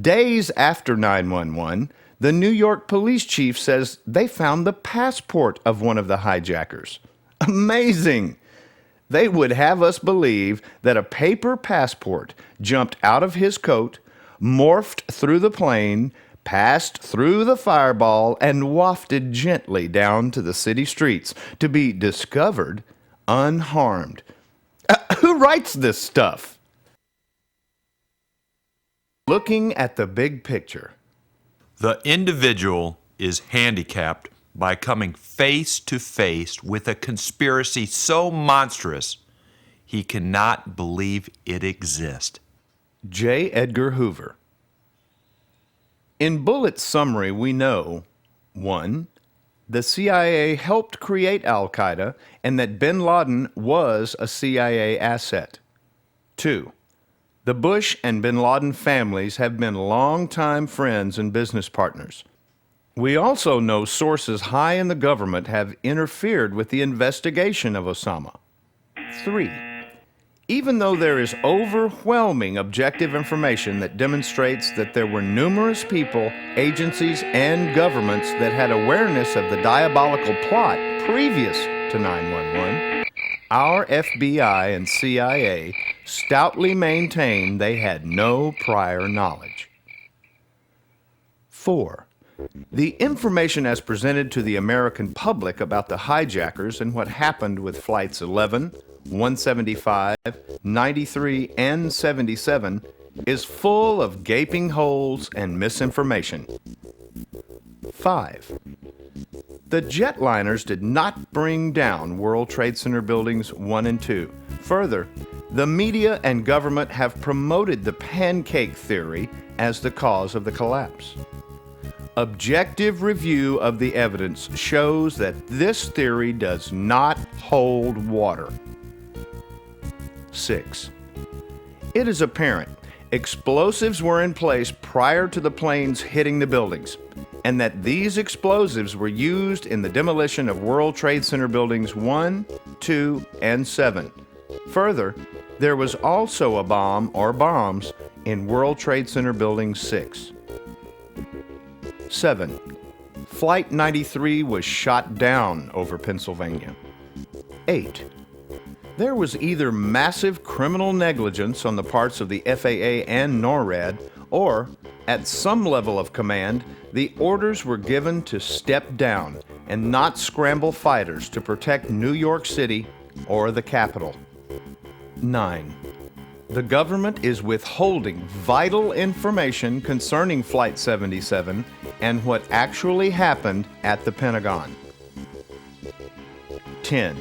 days after 9/11, the New York police chief says they found the passport of one of the hijackers. Amazing! They would have us believe that a paper passport jumped out of his coat, morphed through the plane, passed through the fireball, and wafted gently down to the city streets to be discovered unharmed. Who writes this stuff? Looking at the big picture. The individual is handicapped by coming face to face with a conspiracy so monstrous he cannot believe it exists. J. Edgar Hoover. In bullet summary, we know 1. The CIA helped create Al Qaeda and that bin Laden was a CIA asset. 2. The Bush and bin Laden families have been longtime friends and business partners. We also know sources high in the government have interfered with the investigation of Osama. 3. Even though there is overwhelming objective information that demonstrates that there were numerous people, agencies, and governments that had awareness of the diabolical plot previous to 9/11, our FBI and CIA stoutly maintain they had no prior knowledge. 4. The information as presented to the American public about the hijackers and what happened with Flights 11, 175, 93, and 77 is full of gaping holes and misinformation. 5. The jetliners did not bring down World Trade Center buildings 1 and 2. Further, the media and government have promoted the pancake theory as the cause of the collapse. Objective review of the evidence shows that this theory does not hold water. 6. It is apparent explosives were in place prior to the planes hitting the buildings, and that these explosives were used in the demolition of World Trade Center buildings 1, 2, and 7. Further, there was also a bomb or bombs in World Trade Center building 6. 7. Flight 93 was shot down over Pennsylvania. 8. There was either massive criminal negligence on the parts of the FAA and NORAD, or, at some level of command, the orders were given to step down and not scramble fighters to protect New York City or the Capitol. 9. The government is withholding vital information concerning Flight 77 and what actually happened at the Pentagon. 10.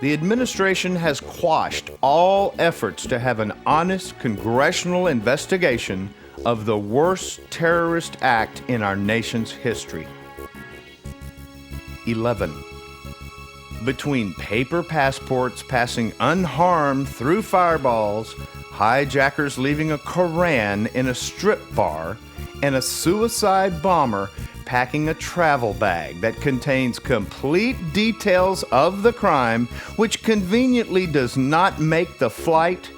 The administration has quashed all efforts to have an honest congressional investigation of the worst terrorist act in our nation's history. 11. Between paper passports passing unharmed through fireballs, hijackers leaving a Koran in a strip bar, and a suicide bomber packing a travel bag that contains complete details of the crime, which conveniently does not make the flight,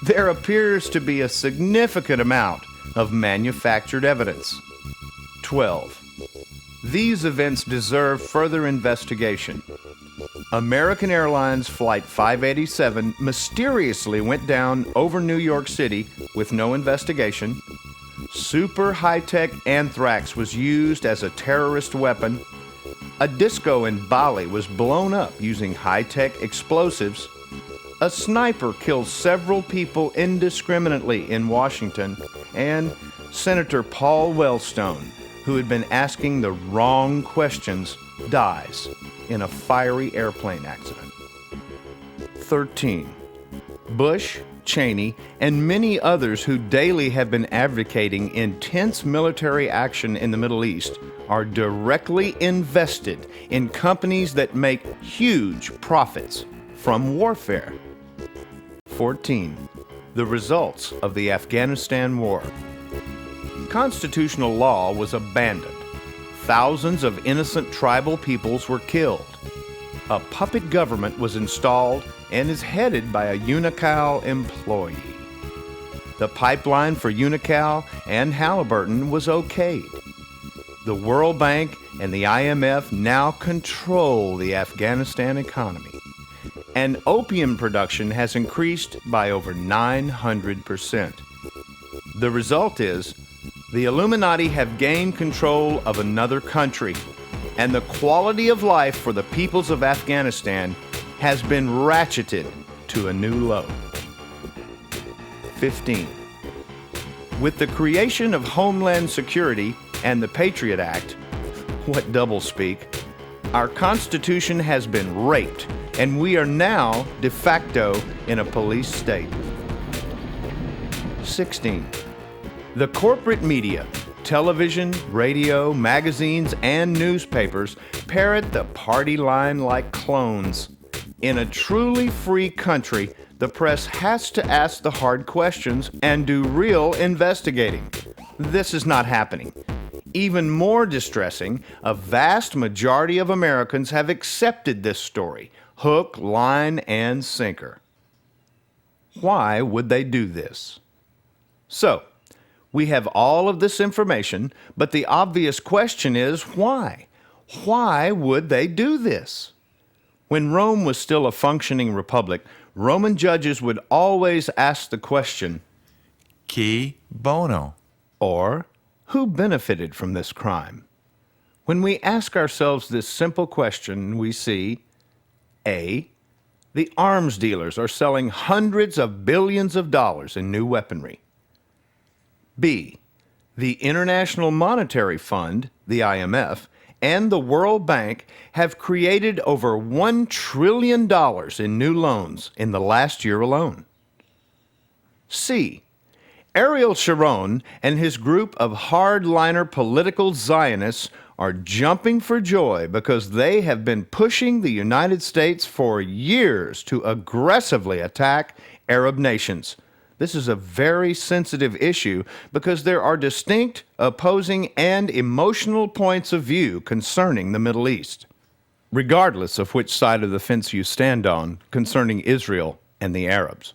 there appears to be a significant amount of manufactured evidence. 12. These events deserve further investigation. American Airlines Flight 587 mysteriously went down over New York City with no investigation. Super high-tech anthrax was used as a terrorist weapon. A disco in Bali was blown up using high-tech explosives. A sniper killed several people indiscriminately in Washington. And Senator Paul Wellstone, who had been asking the wrong questions, dies in a fiery airplane accident. 13. Bush, Cheney, and many others who daily have been advocating intense military action in the Middle East are directly invested in companies that make huge profits from warfare. 14. The results of the Afghanistan War. Constitutional law was abandoned. Thousands of innocent tribal peoples were killed. A puppet government was installed and is headed by a UNICAL employee. The pipeline for UNICAL and Halliburton was okayed. The World Bank and the IMF now control the Afghanistan economy. And opium production has increased by over 900%. The result is the Illuminati have gained control of another country, and the quality of life for the peoples of Afghanistan has been ratcheted to a new low. 15. With the creation of Homeland Security and the Patriot Act, what doublespeak, our Constitution has been raped, and we are now de facto in a police state. 16. The corporate media, Television, radio, magazines, and newspapers parrot the party line like clones. In a truly free country, the press has to ask the hard questions and do real investigating. This is not happening. Even more distressing, a vast majority of Americans have accepted this story, hook, line, and sinker. Why would they do this? So, we have all of this information, but the obvious question is why? Why would they do this? When Rome was still a functioning republic, Roman judges would always ask the question, Qui bono? or who benefited from this crime? When we ask ourselves this simple question, we see A. The arms dealers are selling hundreds of billions of dollars in new weaponry. B. The International Monetary Fund, the IMF, and the World Bank have created over $1 trillion in new loans in the last year alone. C. Ariel Sharon and his group of hardliner political Zionists are jumping for joy because they have been pushing the United States for years to aggressively attack Arab nations. This is a very sensitive issue because there are distinct, opposing, and emotional points of view concerning the Middle East, regardless of which side of the fence you stand on concerning Israel and the Arabs.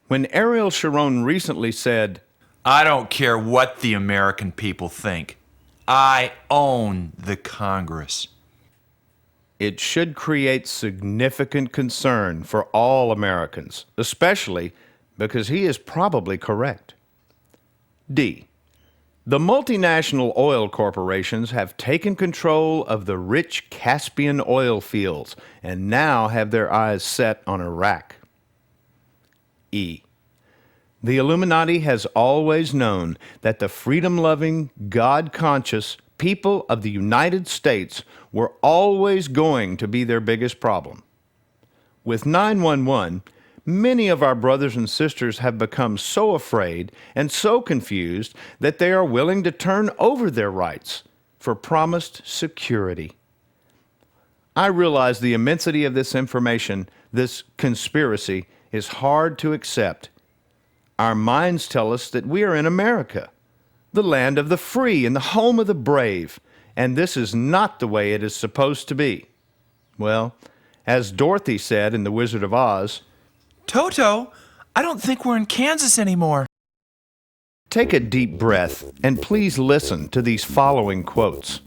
When Ariel Sharon recently said, I don't care what the American people think. I own the Congress. It should create significant concern for all Americans, especially because he is probably correct. D. The multinational oil corporations have taken control of the rich Caspian oil fields and now have their eyes set on Iraq. E. The Illuminati has always known that the freedom-loving, God-conscious people of the United States were always going to be their biggest problem. With 911, many of our brothers and sisters have become so afraid and so confused that they are willing to turn over their rights for promised security. I realize the immensity of this information, this conspiracy, is hard to accept. Our minds tell us that we are in America, the land of the free and the home of the brave, and this is not the way it is supposed to be. Well, as Dorothy said in The Wizard of Oz, Toto, I don't think we're in Kansas anymore. take a deep breath and please listen to these following quotes.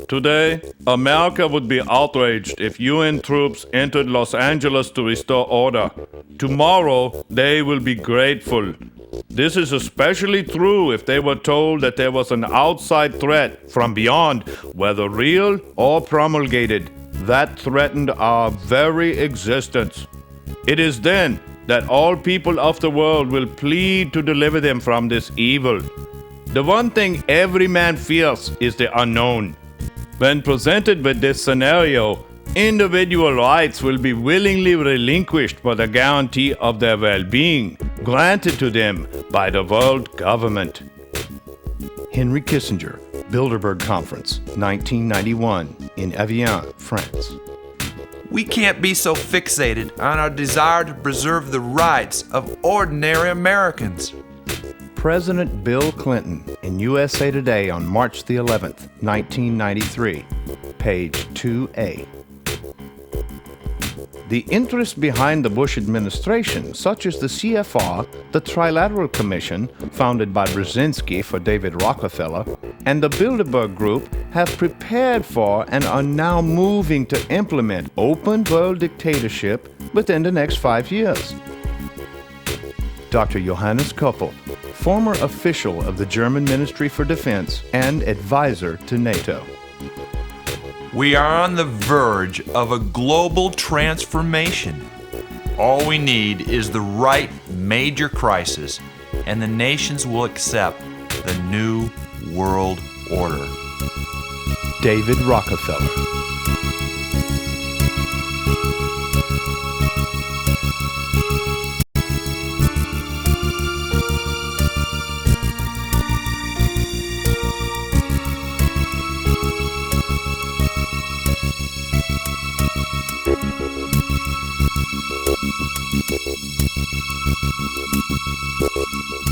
Today, America would be outraged if UN troops entered Los Angeles to restore order. Tomorrow, they will be grateful. This is especially true if they were told that there was an outside threat from beyond, whether real or promulgated, that threatened our very existence. It is then that all people of the world will plead to deliver them from this evil. The one thing every man fears is the unknown. When presented with this scenario, individual rights will be willingly relinquished for the guarantee of their well-being, granted to them by the world government. Henry Kissinger, Bilderberg Conference, 1991, in Evian, France. We can't be so fixated on our desire to preserve the rights of ordinary Americans. President Bill Clinton in USA Today on March the 11th, 1993, page 2A. The interests behind the Bush administration, such as the CFR, the Trilateral Commission, founded by Brzezinski for David Rockefeller, and the Bilderberg Group, have prepared for and are now moving to implement open world dictatorship within the next 5 years. Dr. Johannes Koppel, former official of the German Ministry for Defense and advisor to NATO. We are on the verge of a global transformation. All we need is the right major crisis, and the nations will accept the new world order. David Rockefeller.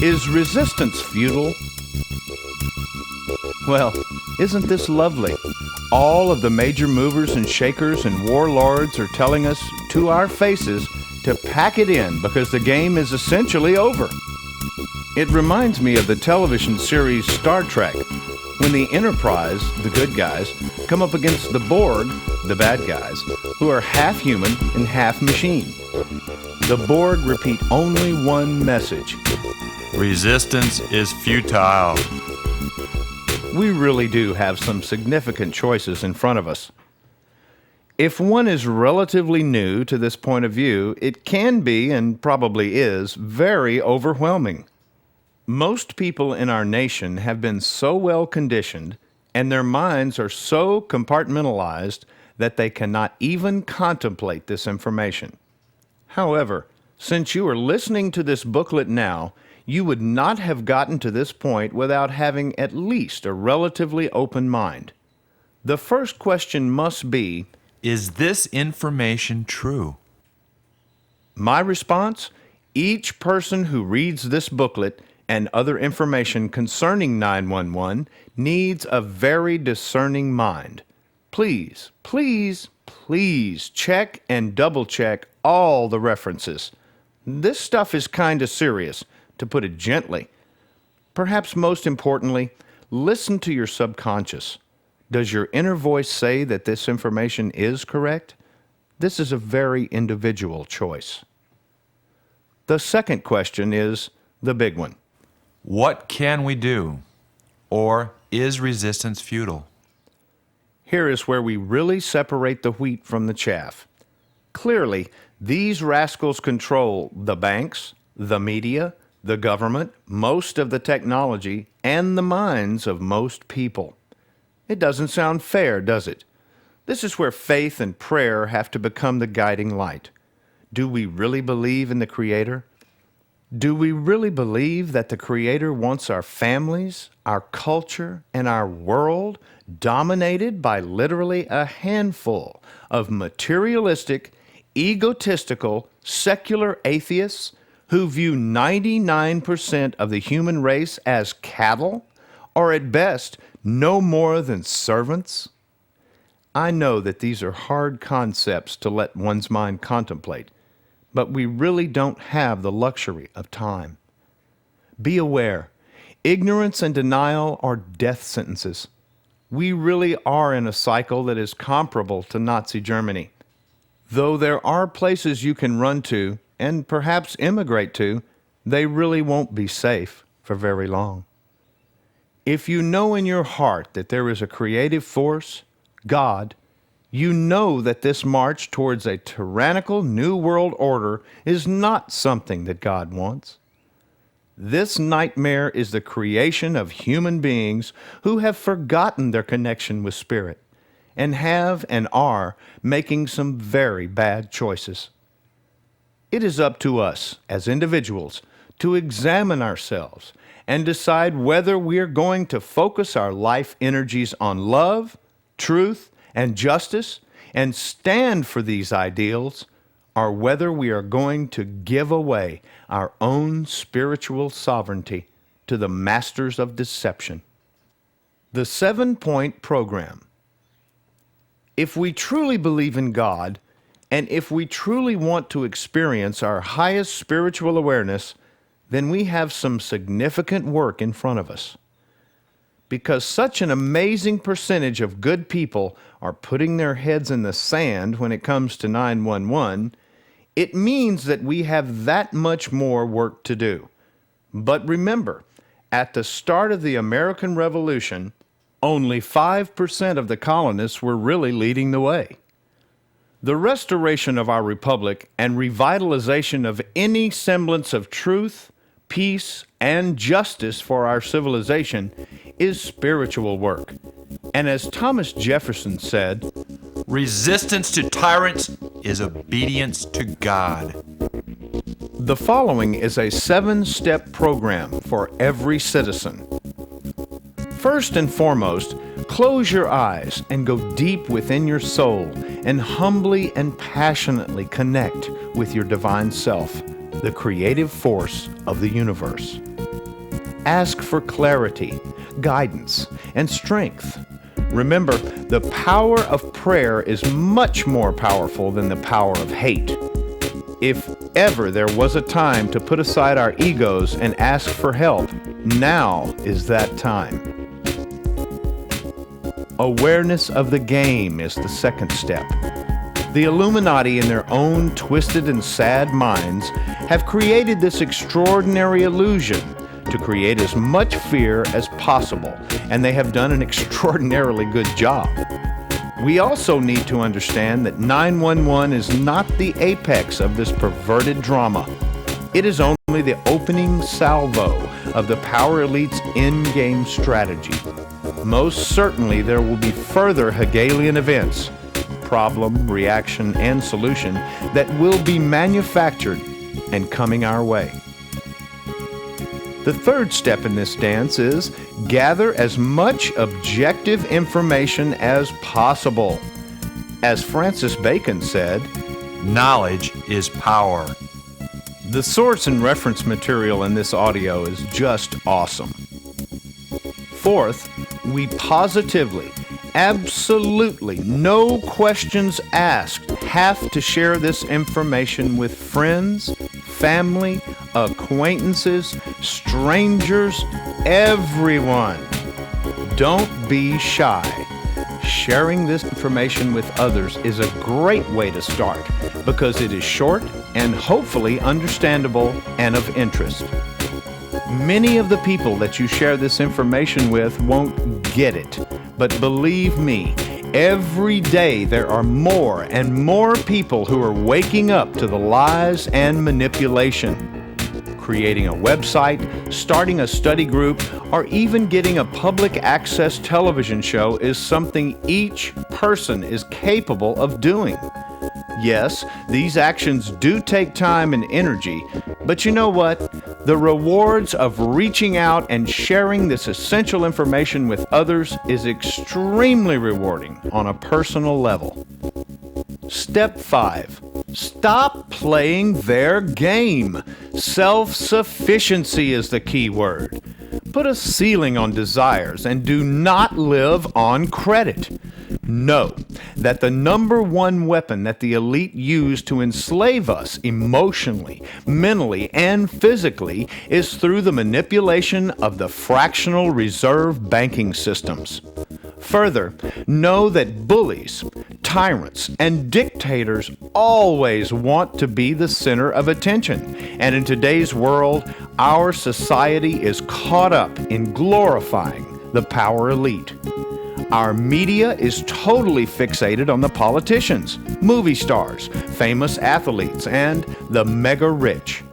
Is resistance futile? Well, isn't this lovely? All of the major movers and shakers and warlords are telling us to our faces to pack it in because the game is essentially over. It reminds me of the television series Star Trek, when the Enterprise, the good guys, come up against the Borg, the bad guys, who are half human and half machine. The Borg repeat only one message. Resistance is futile. We really do have some significant choices in front of us. If one is relatively new to this point of view, it can be, and probably is, very overwhelming. Most people in our nation have been so well conditioned, and their minds are so compartmentalized that they cannot even contemplate this information. However, since you are listening to this booklet now, you would not have gotten to this point without having at least a relatively open mind. The first question must be, Is this information true? my response? Each person who reads this booklet and other information concerning 911 needs a very discerning mind. Please, please, please check and double check all the references. This stuff is kind of serious, to put it gently. Perhaps most importantly, listen to your subconscious. Does your inner voice say that this information is correct? This is a very individual choice. The second question is the big one. What can we do? Or is resistance futile? Here is where we really separate the wheat from the chaff. Clearly, these rascals control the banks, the media, the government, most of the technology, and the minds of most people. It doesn't sound fair, does it? This is where faith and prayer have to become the guiding light. Do we really believe in the Creator? Do we really believe that the Creator wants our families, our culture, and our world dominated by literally a handful of materialistic, egotistical, secular atheists who view 99% of the human race as cattle, or at best, no more than servants? I know that these are hard concepts to let one's mind contemplate, but we really don't have the luxury of time. Be aware, ignorance and denial are death sentences. We really are in a cycle that is comparable to Nazi Germany. Though there are places you can run to, and perhaps immigrate to, they really won't be safe for very long. If you know in your heart that there is a creative force, God, you know that this march towards a tyrannical new world order is not something that God wants. This nightmare is the creation of human beings who have forgotten their connection with Spirit and have and are making some very bad choices. It is up to us as individuals to examine ourselves and decide whether we are going to focus our life energies on love, truth, and justice and stand for these ideals, or whether we are going to give away our own spiritual sovereignty to the masters of deception. The 7-point program. If we truly believe in God, and if we truly want to experience our highest spiritual awareness, then we have some significant work in front of us. Because such an amazing percentage of good people are putting their heads in the sand when it comes to 911, it means that we have that much more work to do. But remember, at the start of the American Revolution, only 5% of the colonists were really leading the way. The restoration of our republic and revitalization of any semblance of truth, peace, and justice for our civilization is spiritual work. And as Thomas Jefferson said, Resistance to tyrants is obedience to God. the following is a 7-step program for every citizen. First and foremost, close your eyes and go deep within your soul and humbly and passionately connect with your divine self, the creative force of the universe. Ask for clarity, guidance, and strength. Remember, the power of prayer is much more powerful than the power of hate. If ever there was a time to put aside our egos and ask for help, now is that time. Awareness of the game is the second step. The Illuminati, in their own twisted and sad minds, have created this extraordinary illusion to create as much fear as possible, and they have done an extraordinarily good job. We also need to understand that 911 is not the apex of this perverted drama. It is only the opening salvo of the power elite's in-game strategy. Most certainly there will be further Hegelian events, problem, reaction, and solution, that will be manufactured and coming our way. The third step in this dance is gather as much objective information as possible. As Francis Bacon said, knowledge is power. the source and reference material in this audio is just awesome. Fourth, we positively, absolutely, no questions asked, have to share this information with friends, family, acquaintances, strangers, everyone. Don't be shy. Sharing this information with others is a great way to start because it is short and hopefully understandable and of interest. Many of the people that you share this information with won't get it, but believe me, every day there are more and more people who are waking up to the lies and manipulation. Creating a website, starting a study group, or even getting a public access television show is something each person is capable of doing. Yes, these actions do take time and energy, but you know what? The rewards of reaching out and sharing this essential information with others is extremely rewarding on a personal level. Step 5. Stop playing their game. Self-sufficiency is the key word. Put a ceiling on desires and do not live on credit. Know that the number one weapon that the elite use to enslave us emotionally, mentally, and physically is through the manipulation of the fractional reserve banking systems. Further, know that bullies, tyrants, and dictators always want to be the center of attention. And in today's world, our society is caught up in glorifying the power elite. Our media is totally fixated on the politicians, movie stars, famous athletes, and the mega rich.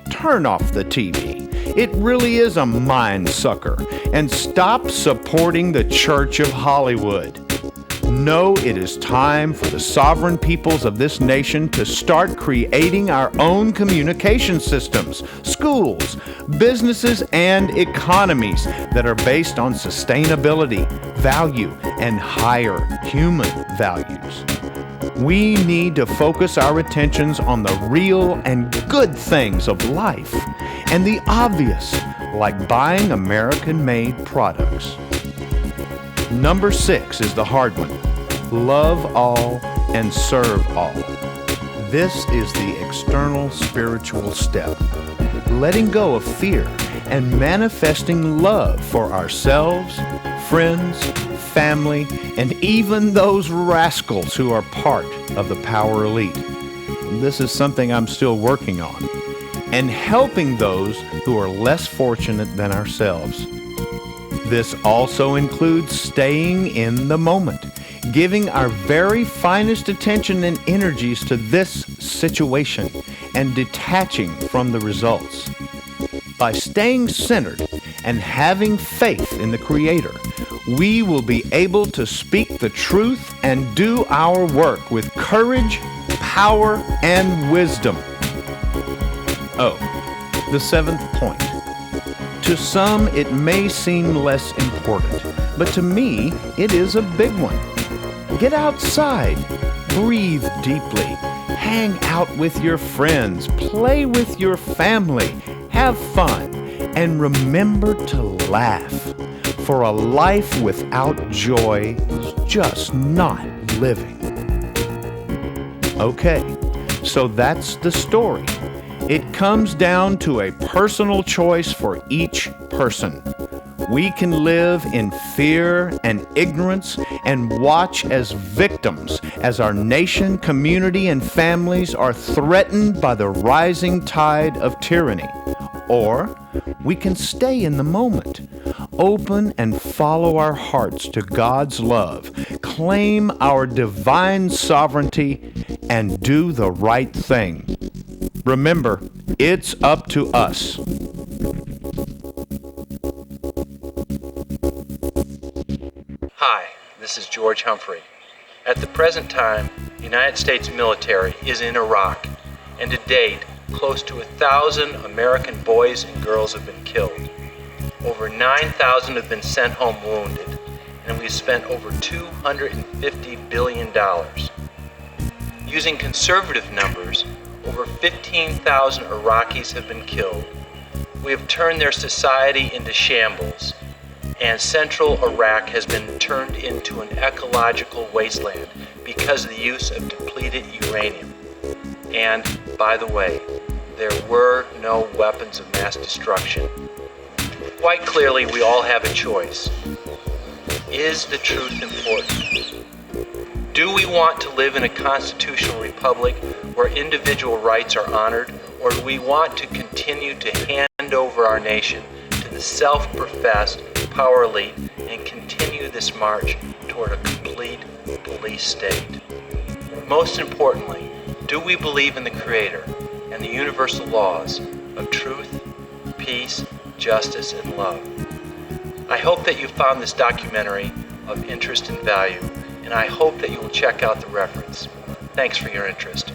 Turn off the TV. It really is a mind sucker. And stop supporting the Church of Hollywood. No, it is time for the sovereign peoples of this nation to start creating our own communication systems, schools, businesses, and economies that are based on sustainability, value, and higher human values. We need to focus our attentions on the real and good things of life and the obvious, like buying American-made products. Number 6 is the hard one. Love all and serve all. This is the external spiritual step. Letting go of fear and manifesting love for ourselves, friends, family, and even those rascals who are part of the power elite. This is something I'm still working on. And helping those who are less fortunate than ourselves. This also includes staying in the moment, giving our very finest attention and energies to this situation, and detaching from the results. By staying centered and having faith in the Creator, we will be able to speak the truth and do our work with courage, power, and wisdom. Oh, the 7th point. To some, it may seem less important, but to me, it is a big one. Get outside, breathe deeply, hang out with your friends, play with your family, have fun, and remember to laugh. For a life without joy is just not living. Okay, so that's the story. It comes down to a personal choice for each person. We can live in fear and ignorance and watch as victims as our nation, community, and families are threatened by the rising tide of tyranny. Or we can stay in the moment, open and follow our hearts to God's love, claim our divine sovereignty, and do the right thing. Remember, it's up to us. Hi, this is George Humphrey. At the present time, the United States military is in Iraq, and to date, close to 1,000 American boys and girls have been killed. Over 9,000 have been sent home wounded, and we've spent over $250 billion. Using conservative numbers, over 15,000 Iraqis have been killed. We have turned their society into shambles, and central Iraq has been turned into an ecological wasteland because of the use of depleted uranium. And, by the way, there were no weapons of mass destruction. Quite clearly, we all have a choice. Is the truth important? Do we want to live in a constitutional republic where individual rights are honored, or do we want to continue to hand over our nation to the self-professed power elite and continue this march toward a complete police state? Most importantly, do we believe in the Creator and the universal laws of truth, peace, justice, and love? I hope that you found this documentary of interest and value, and I hope that you will check out the reference. Thanks for your interest.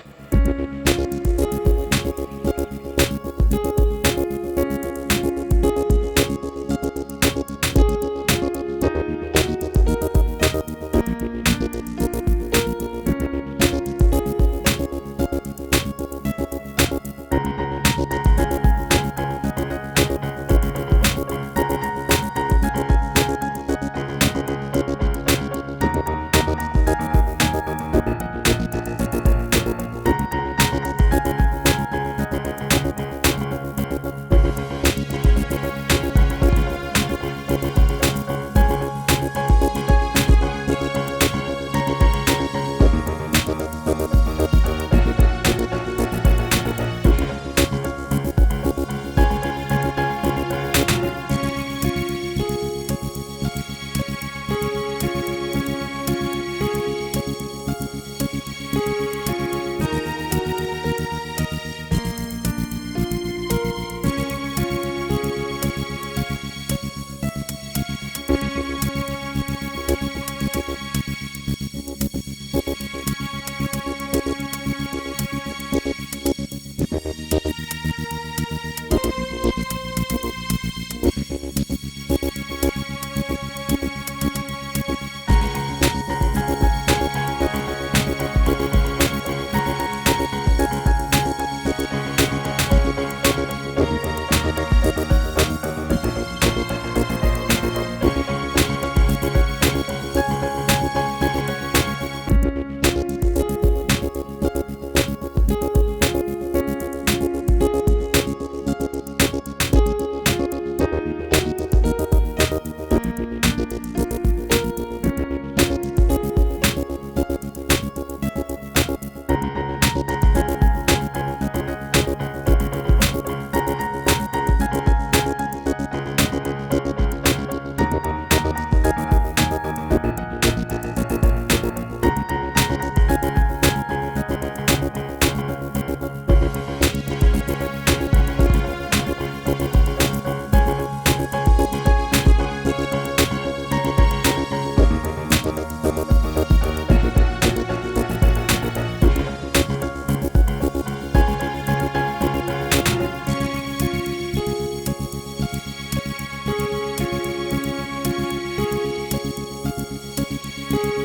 you.